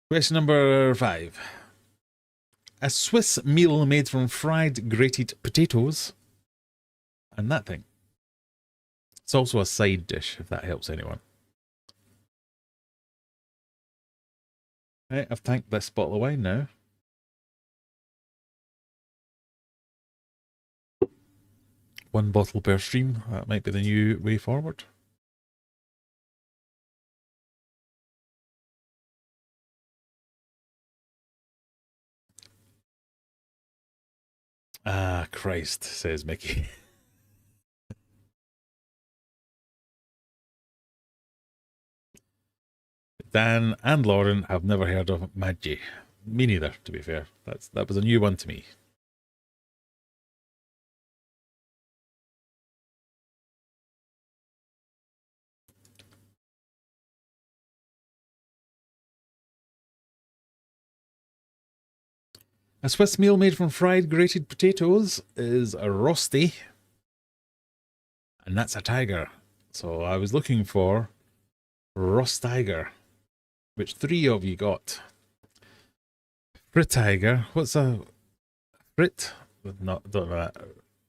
Question number 5. A Swiss meal made from fried grated potatoes and that thing. It's also a side dish, if that helps anyone. Right, I've tanked this bottle of wine now. One bottle per stream. That might be the new way forward. Ah, Christ, says Mickey. Dan and Lauren have never heard of Magi. Me neither, to be fair. That was a new one to me. A Swiss meal made from fried grated potatoes is a rosti. And that's a tiger. So I was looking for roast tiger, which 3 of you got. Frit tiger. What's a frit? Not, don't know that.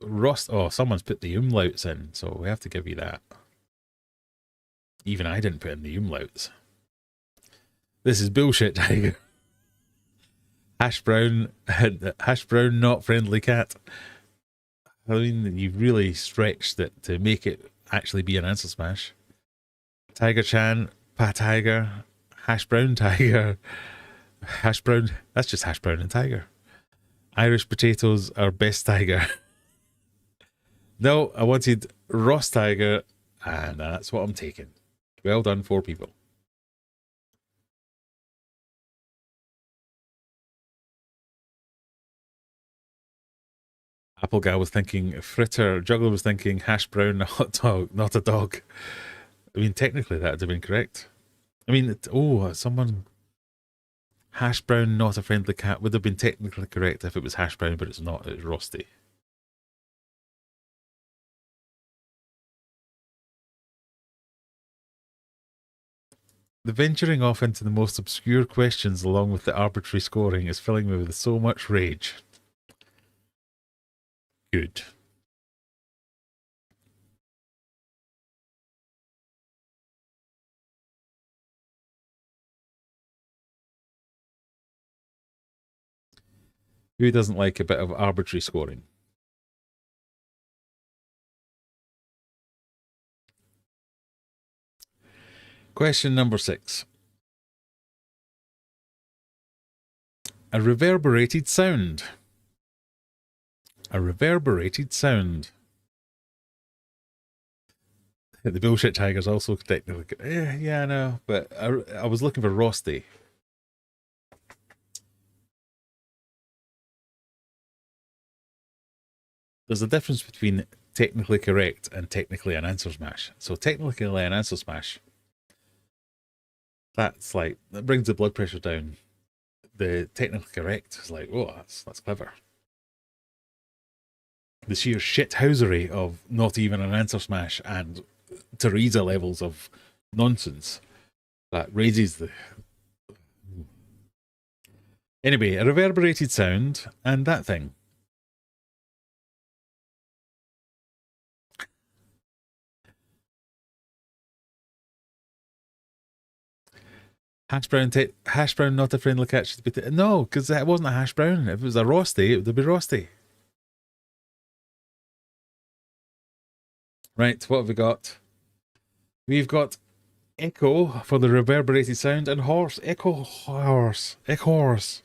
Roast. Oh, someone's put the umlauts in, so we have to give you that. Even I didn't put in the umlauts. This is bullshit, tiger. Hash brown, not friendly cat. I mean, you've really stretched it to make it actually be an answer smash. Tiger Chan, Pa Tiger, Hash Brown Tiger, Hash Brown. That's just Hash Brown and Tiger. Irish potatoes are best tiger. No, I wanted Ross Tiger, and that's what I'm taking. Well done, 4 people. Apple Guy was thinking fritter. Juggler was thinking hash brown, hot dog, not a dog. I mean, technically that would have been correct. I mean, someone... Hash brown, not a friendly cat would have been technically correct if it was hash brown, but it's not. It's Rusty. The venturing off into the most obscure questions along with the arbitrary scoring is filling me with so much rage. Good. Who doesn't like a bit of arbitrary scoring? Question number 6. A reverberated sound. A reverberated sound. The bullshit tiger's also technically... yeah, I know, but I was looking for Rosti. There's a difference between technically correct and technically an answer smash. So technically an answer smash, that's like, that brings the blood pressure down. The technically correct is like, oh, that's clever. The sheer shithousery of not even an answer smash and Teresa levels of nonsense that raises the... Anyway, a reverberated sound and that thing. Hash brown, not a friendly catch. No, because it wasn't a hash brown. If it was a Rosti, it would be Rosti. Right, what have we got? We've got echo for the reverberated sound and horse. Echo horse. Echo horse.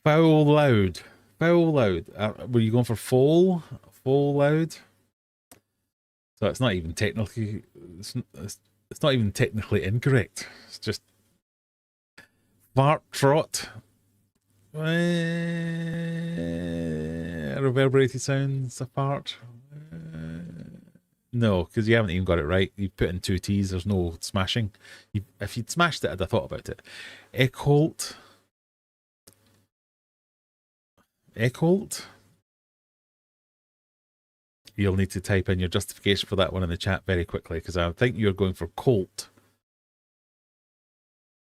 Foul loud. Foul loud. Were you going for foal? Foal loud? So it's not even technically... It's not even technically incorrect. It's just... Fart trot. Reverberated sounds a fart. No, because you haven't even got it right. You put in 2 T's, there's no smashing. If you'd smashed it, I'd have thought about it. Echolt. Echolt. You'll need to type in your justification for that one in the chat very quickly, because I think you're going for Colt.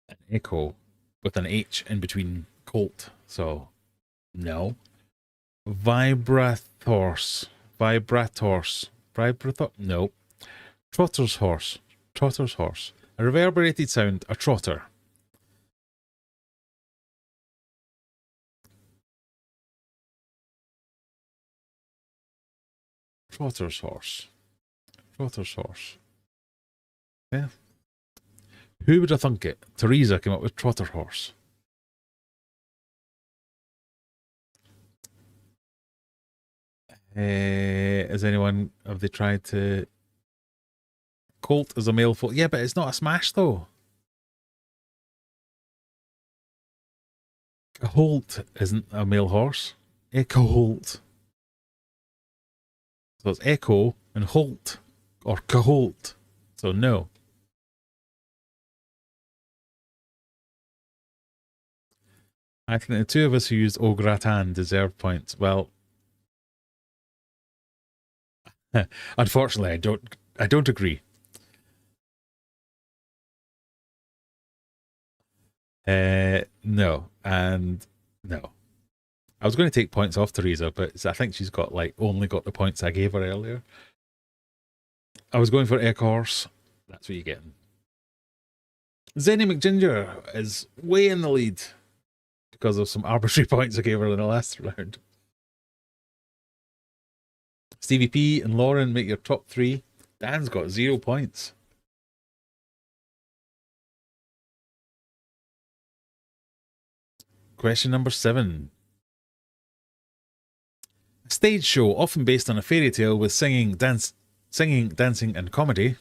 An echo with an H in between Colt. So, no. Vibrators. Vibrators. Vibrator? No. Trotter's horse. Trotter's horse. A reverberated sound, a trotter. Trotter's horse. Trotter's horse. Yeah. Who would have thunk it? Teresa came up with trotter horse. Has anyone, have they tried to... Colt is a male foal. Yeah, but it's not a smash though. A Holt isn't a male horse. Echo Holt. So it's Echo and Holt. Or Caholt. So no. I think the 2 of us who used Au Gratin deserve points. Well, unfortunately, I don't agree. No, and no. I was going to take points off Teresa, but I think she's got only got the points I gave her earlier. I was going for Ekhorse. That's what you're getting. Zenny McGinger is way in the lead because of some arbitrary points I gave her in the last round. Stevie P and Lauren make your top 3. Dan's got 0 points. Question number 7. A stage show often based on a fairy tale with singing, dancing, and comedy.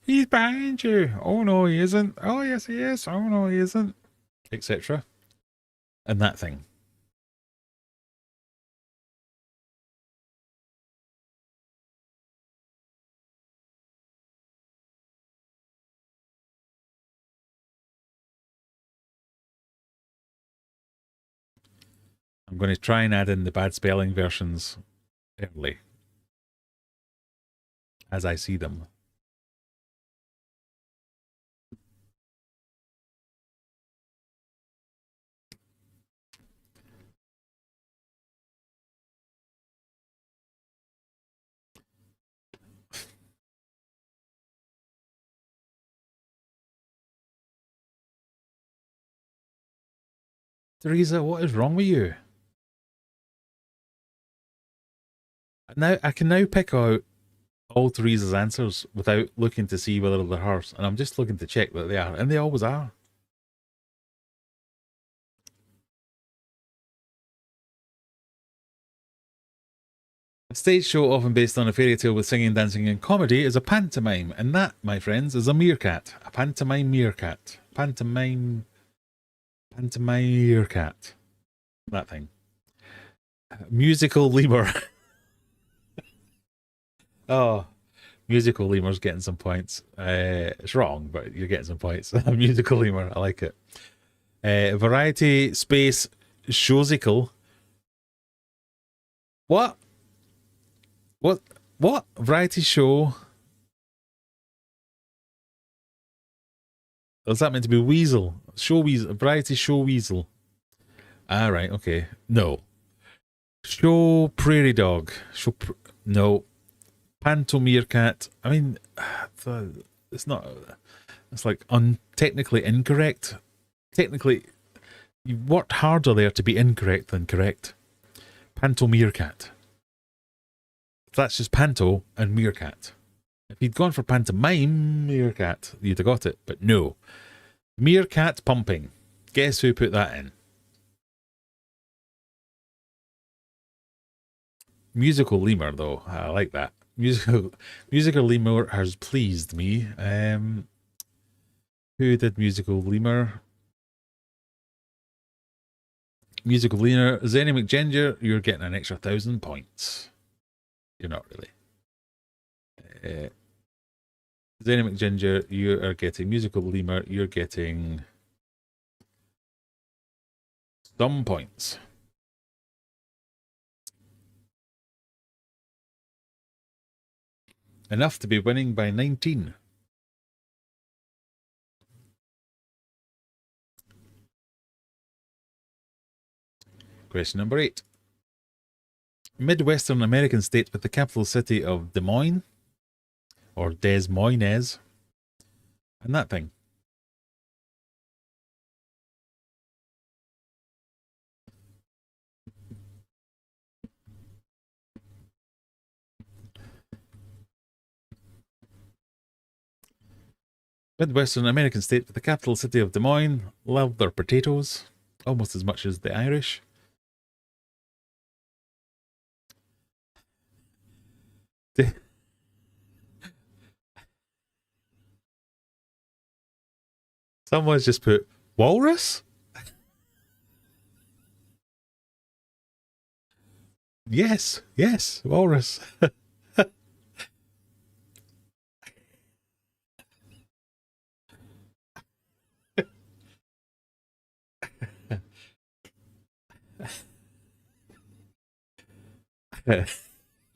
He's behind you. Oh no, he isn't. Oh yes, he is. Oh no, he isn't. Etc. And that thing. I'm going to try and add in the bad spelling versions early as I see them. Teresa, what is wrong with you? Now I can now pick out all Teresa's answers without looking to see whether they're hers, and I'm just looking to check that they are, and they always are. A stage show often based on a fairy tale with singing, dancing, and comedy is a pantomime, and that, my friends, is a meerkat. A pantomime meerkat. Pantomime meerkat. That thing. Musical lemur. Oh, musical lemur's getting some points. It's wrong, but you're getting some points. Musical lemur, I like it. Variety space showsicle. What? What? Variety show? Is that meant to be weasel? Show weasel. Variety show weasel. Ah, right. Okay. No. Show prairie dog. No. Panto meerkat. I mean, it's not. It's like technically incorrect. Technically, you worked harder there to be incorrect than correct. Panto meerkat. That's just panto and meerkat. If you'd gone for pantomime meerkat, you'd have got it. But no. Meerkat pumping. Guess who put that in? Musical lemur, though. I like that. Musical lemur has pleased me. Who did musical lemur? Musical lemur. Zenny McGinger, you're getting an extra 1,000 points. You're not really. Zenny McGinger, you are getting musical lemur. You're getting some points. Enough to be winning by 19. Question number 8. Midwestern American state with the capital city of Des Moines, or Des Moines, and that thing. Midwestern American state with the capital city of Des Moines love their potatoes almost as much as the Irish. Someone's just put walrus? Yes, walrus.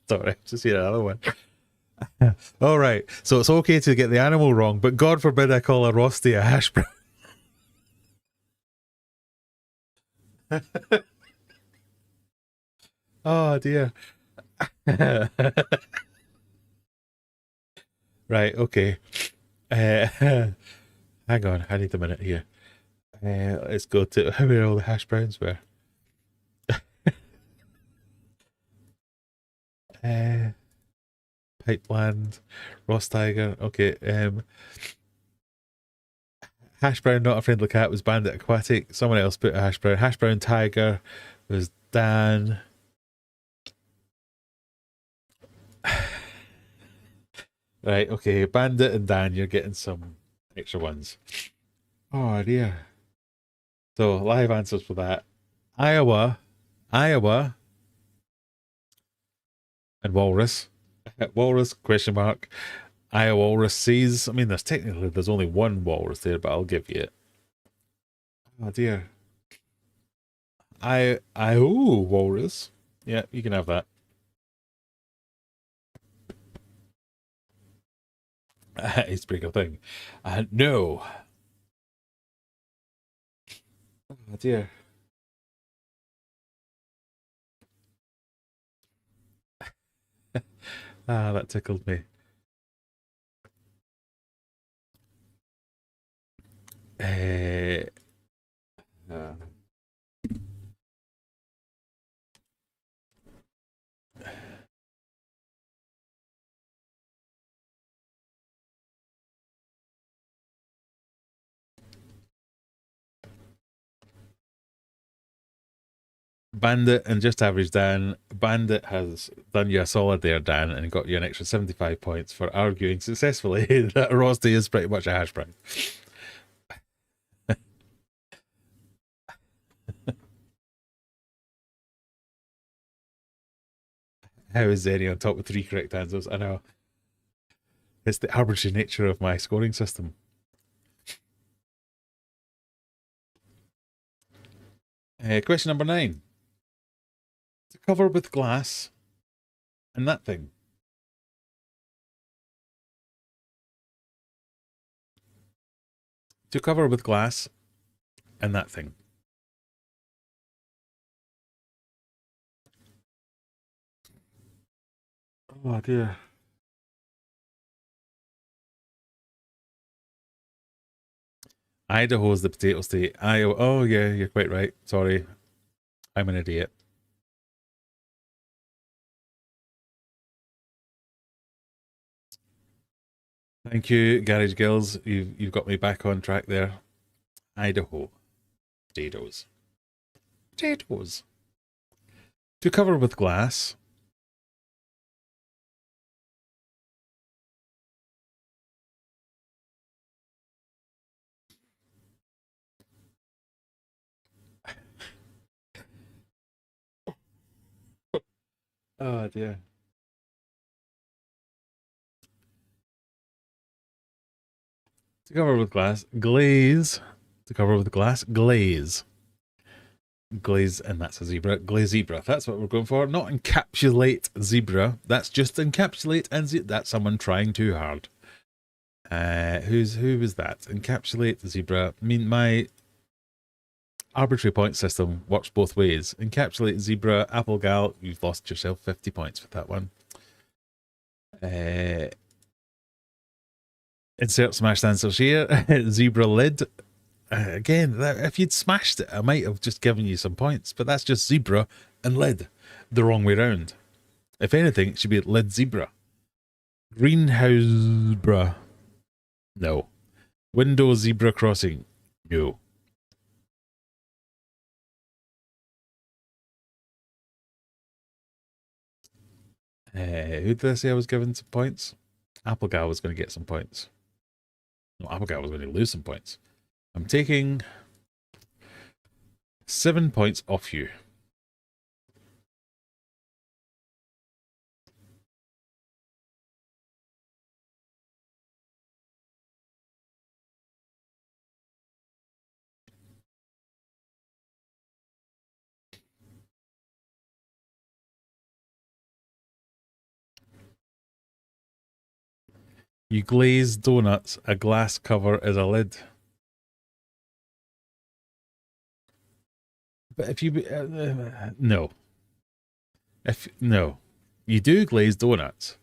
Sorry, just hear another one. All right, so it's okay to get the animal wrong, but God forbid I call a rosti a hash brown. Oh dear. Right, okay. Hang on, I need a minute here. Let's go to where all the hash browns were. Pipeland, Ross Tiger. Okay. Hash brown, not a friendly cat, was bandit aquatic. Someone else put a hash brown. Hash brown tiger was Dan. Right. Okay. Bandit and Dan, you're getting some extra ones. Oh dear. So live answers for that. Iowa, and walrus. Walrus, question mark. Iowa walrus sees. I mean, there's only one walrus there, but I'll give you it. Oh dear. Ooh, walrus. Yeah, you can have that. Icebreaker thing. No. Oh dear. That tickled me. Bandit and Just Average Dan. Bandit has done you a solid there, Dan, and got you an extra 75 points for arguing successfully that Rosty is pretty much a hash brown. How is Zenny on top with 3 correct answers? I know. It's the arbitrary nature of my scoring system. Question number 9. To cover with glass and that thing. To cover with glass and that thing. Oh dear. Idaho's the potato state. Iowa. Oh yeah, you're quite right. Sorry, I'm an idiot. Thank you, Garage Gills. You've got me back on track there. Idaho. Potatoes. Potatoes. To cover with glass. Oh dear. To cover with glass. Glaze. To cover with glass. Glaze. Glaze, and that's a zebra. Glaze zebra. That's what we're going for. Not encapsulate zebra. That's just encapsulate, and that's someone trying too hard. Who was that? Encapsulate the zebra. I mean, my arbitrary point system works both ways. Encapsulate zebra, apple gal. You've lost yourself 50 points with that one. Insert smashed answers here. Zebra lid. Again, if you'd smashed it, I might have just given you some points, but that's just zebra and lid. The wrong way round. If anything, it should be lid zebra. Greenhouse bra. No. Window zebra crossing. No. Who did I say I was giving some points? Applegal was going to get some points. No, Applegal was going to lose some points. I'm taking 7 points off you. You glaze donuts, a glass cover is a lid. But if you no, no, you do glaze donuts.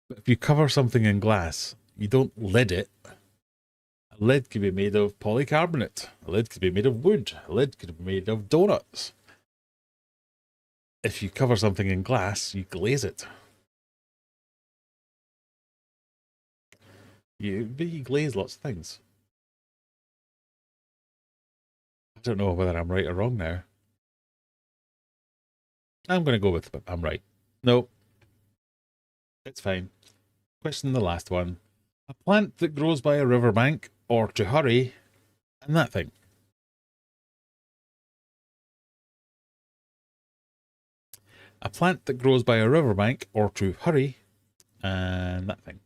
But if you cover something in glass, you don't lid it. A lid could be made of polycarbonate. A lid could be made of wood. A lid could be made of donuts. If you cover something in glass, you glaze it. But you glaze lots of things. I don't know whether I'm right or wrong now. I'm going to go with I'm right. Nope. It's fine. Question the last one. A plant that grows by a riverbank, or to hurry, and that thing. A plant that grows by a riverbank, or to hurry, and that thing.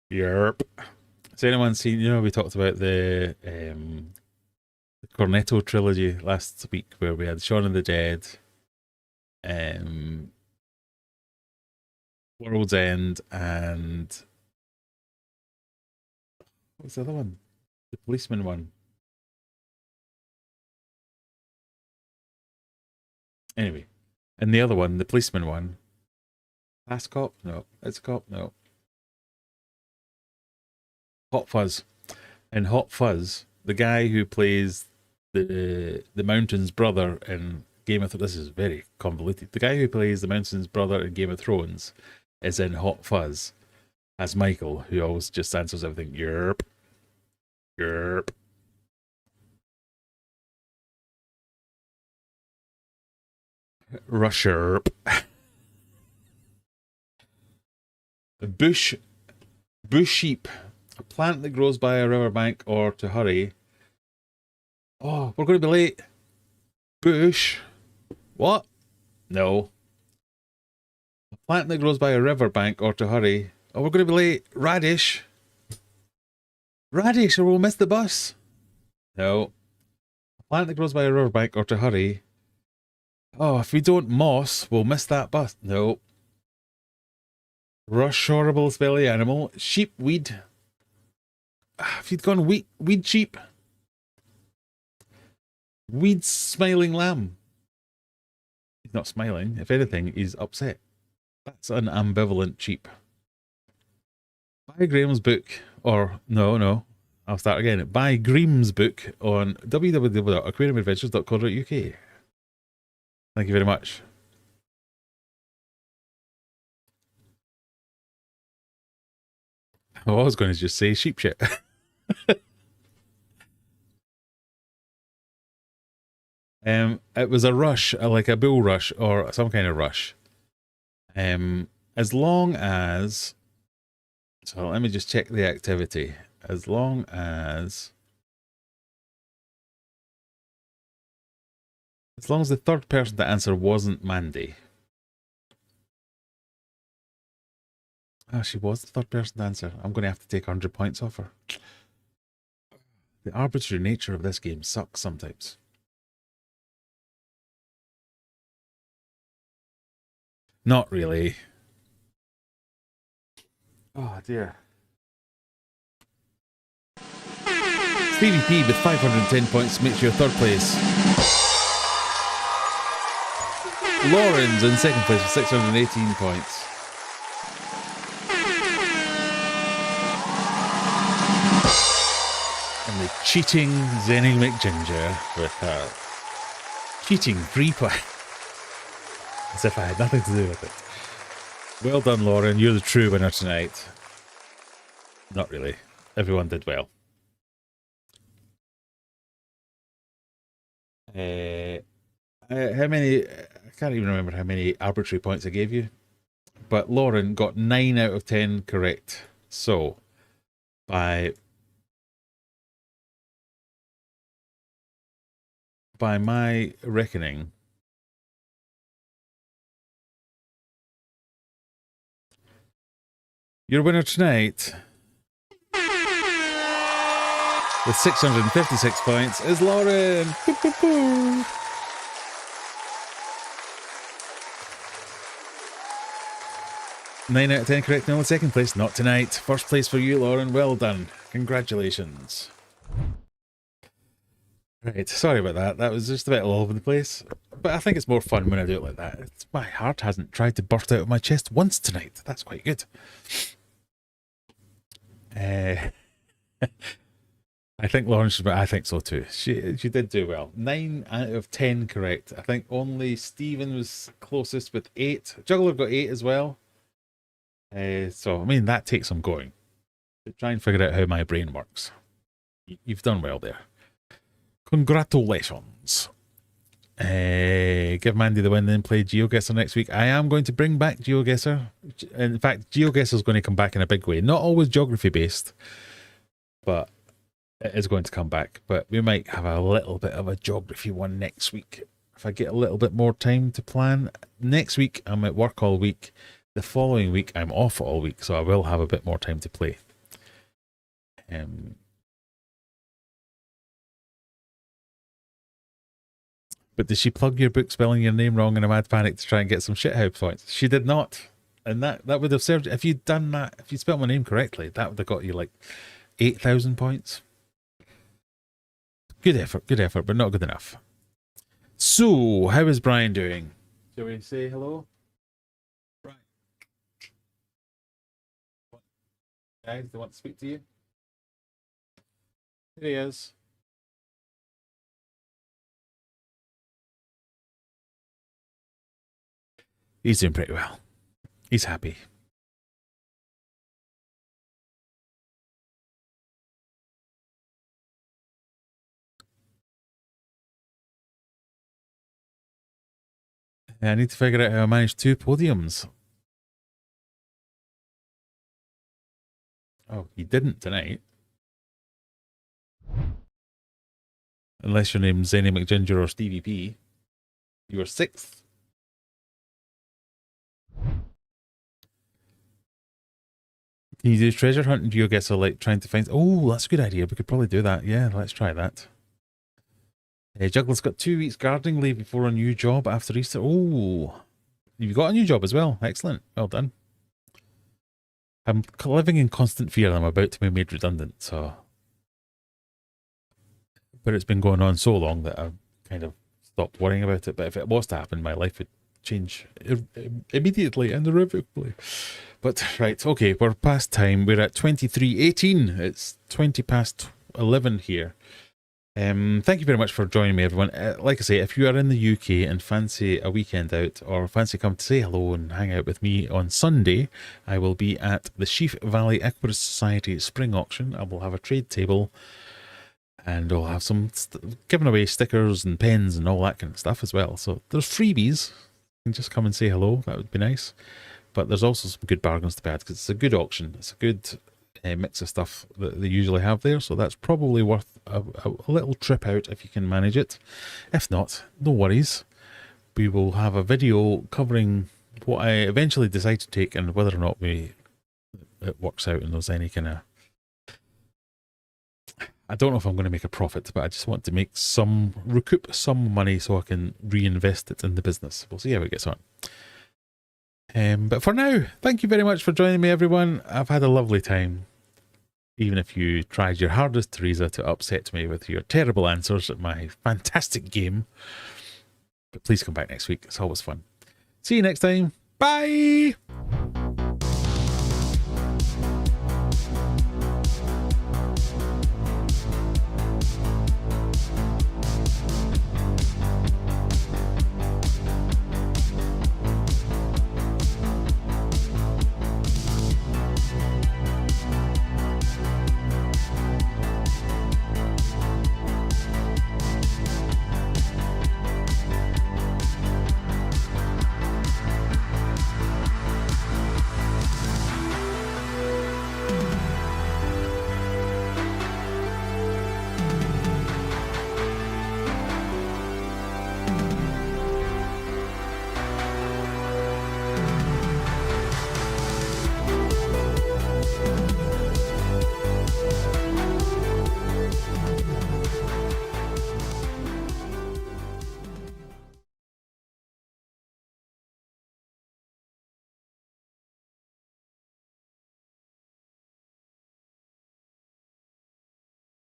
Yerp. Has anyone seen, we talked about the Cornetto trilogy last week where we had Shaun of the Dead, World's End, and what's the other one? The policeman one. Anyway, and the other one, the policeman one. Last Cop? No. It's a Cop? No. Hot Fuzz. In Hot Fuzz, the guy who plays the Mountain's brother in Game of Thrones. This is very convoluted. The guy who plays the Mountain's brother in Game of Thrones is in Hot Fuzz as Michael, who always just answers everything. Yerp. Yerp. Rusherp. Bush sheep. A plant that grows by a riverbank or to hurry. Oh, we're going to be late. Bush. What? No. A plant that grows by a riverbank or to hurry. Oh, we're going to be late. Radish. Radish, or we'll miss the bus. No. A plant that grows by a riverbank or to hurry. Oh, if we don't moss, we'll miss that bus. No. Rush, horrible, smelly animal. Sheepweed. If you'd gone weed sheep. Weed smiling lamb. He's not smiling. If anything, he's upset. That's an ambivalent sheep. Buy Graham's book, or no, I'll start again. Buy Graham's book on www.aquariumadventures.co.uk. Thank you very much. I was going to just say sheep shit. It was a rush, like a bull rush or some kind of rush. As long as, so let me just check the activity. As long as the third person to answer wasn't Mandy. Oh, she was the third person to answer. I'm going to have to take 100 points off her. The arbitrary nature of this game sucks sometimes. Not really. Oh dear. Stevie P with 510 points makes you a third place. Lauren's in second place with 618 points. And the cheating Zenny McGinger with her cheating 3 points. As if I had nothing to do with it. Well done, Lauren. You're the true winner tonight. Not really. Everyone did well. How many? I can't even remember how many arbitrary points I gave you. But Lauren got 9 out of 10 correct. So, by my reckoning, your winner tonight with 656 points is Lauren. Boo, boo, boo. Nine out of 10 correct in only second place. Not tonight. First place for you, Lauren. Well done. Congratulations. Right, sorry about that. That was just a bit all over the place. But I think it's more fun when I do it like that. My heart hasn't tried to burst out of my chest once tonight. That's quite good. I think Lauren should, I think so too. She did do well. 9 out of 10 correct. I think only Stephen was closest with 8. Juggler got 8 as well. So, I mean, that takes some going. But try and figure out how my brain works. You've done well there. Congratulations. Give Mandy the win, then play GeoGuessr next week. I am going to bring back GeoGuessr. In fact, GeoGuessr is going to come back in a big way. Not always geography based, but it is going to come back. But we might have a little bit of a geography one next week if I get a little bit more time to plan. Next week, I'm at work all week. The following week, I'm off all week, so I will have a bit more time to play. But did she plug your book spelling your name wrong in a mad panic to try and get some shithouse points? She did not. And that would have served, if you'd done that, if you spelled my name correctly, that would have got you like 8,000 points. Good effort, but not good enough. So, how is Brian doing? Shall we say hello? Brian. Guys, they want to speak to you? Here he is. He's doing pretty well. He's happy. I need to figure out how I managed 2 podiums. Oh, you didn't tonight. Unless your name's Zenny McGinger or Stevie P. You were 6th. Can you do treasure hunt and geoguess, or like trying to find... Oh, that's a good idea. We could probably do that. Yeah, let's try that. Juggler's got 2 weeks gardening leave before a new job after Easter. Oh, you've got a new job as well. Excellent. Well done. I'm living in constant fear I'm about to be made redundant, so... But it's been going on so long that I've kind of stopped worrying about it. But if it was to happen, my life would change immediately and irrevocably. But, right, okay, we're past time. We're at 23:18. It's 20 past 11 here. Thank you very much for joining me, everyone. Like I say, if you are in the UK and fancy a weekend out, or fancy come to say hello and hang out with me on Sunday, I will be at the Sheaf Valley Equus Society Spring Auction. I will have a trade table, and I'll have some giving away stickers and pens and all that kind of stuff as well. So there's freebies. You can just come and say hello. That would be nice. But there's also some good bargains to be had, because it's a good auction. It's a good mix of stuff that they usually have there. So that's probably worth a little trip out if you can manage it. If not, no worries. We will have a video covering what I eventually decide to take and whether or not it works out and there's any kind of... I don't know if I'm going to make a profit, but I just want to recoup some money so I can reinvest it in the business. We'll see how it gets on. But for now, thank you very much for joining me, everyone. I've had a lovely time. Even if you tried your hardest, Teresa, to upset me with your terrible answers at my fantastic game. But please come back next week. It's always fun. See you next time. Bye!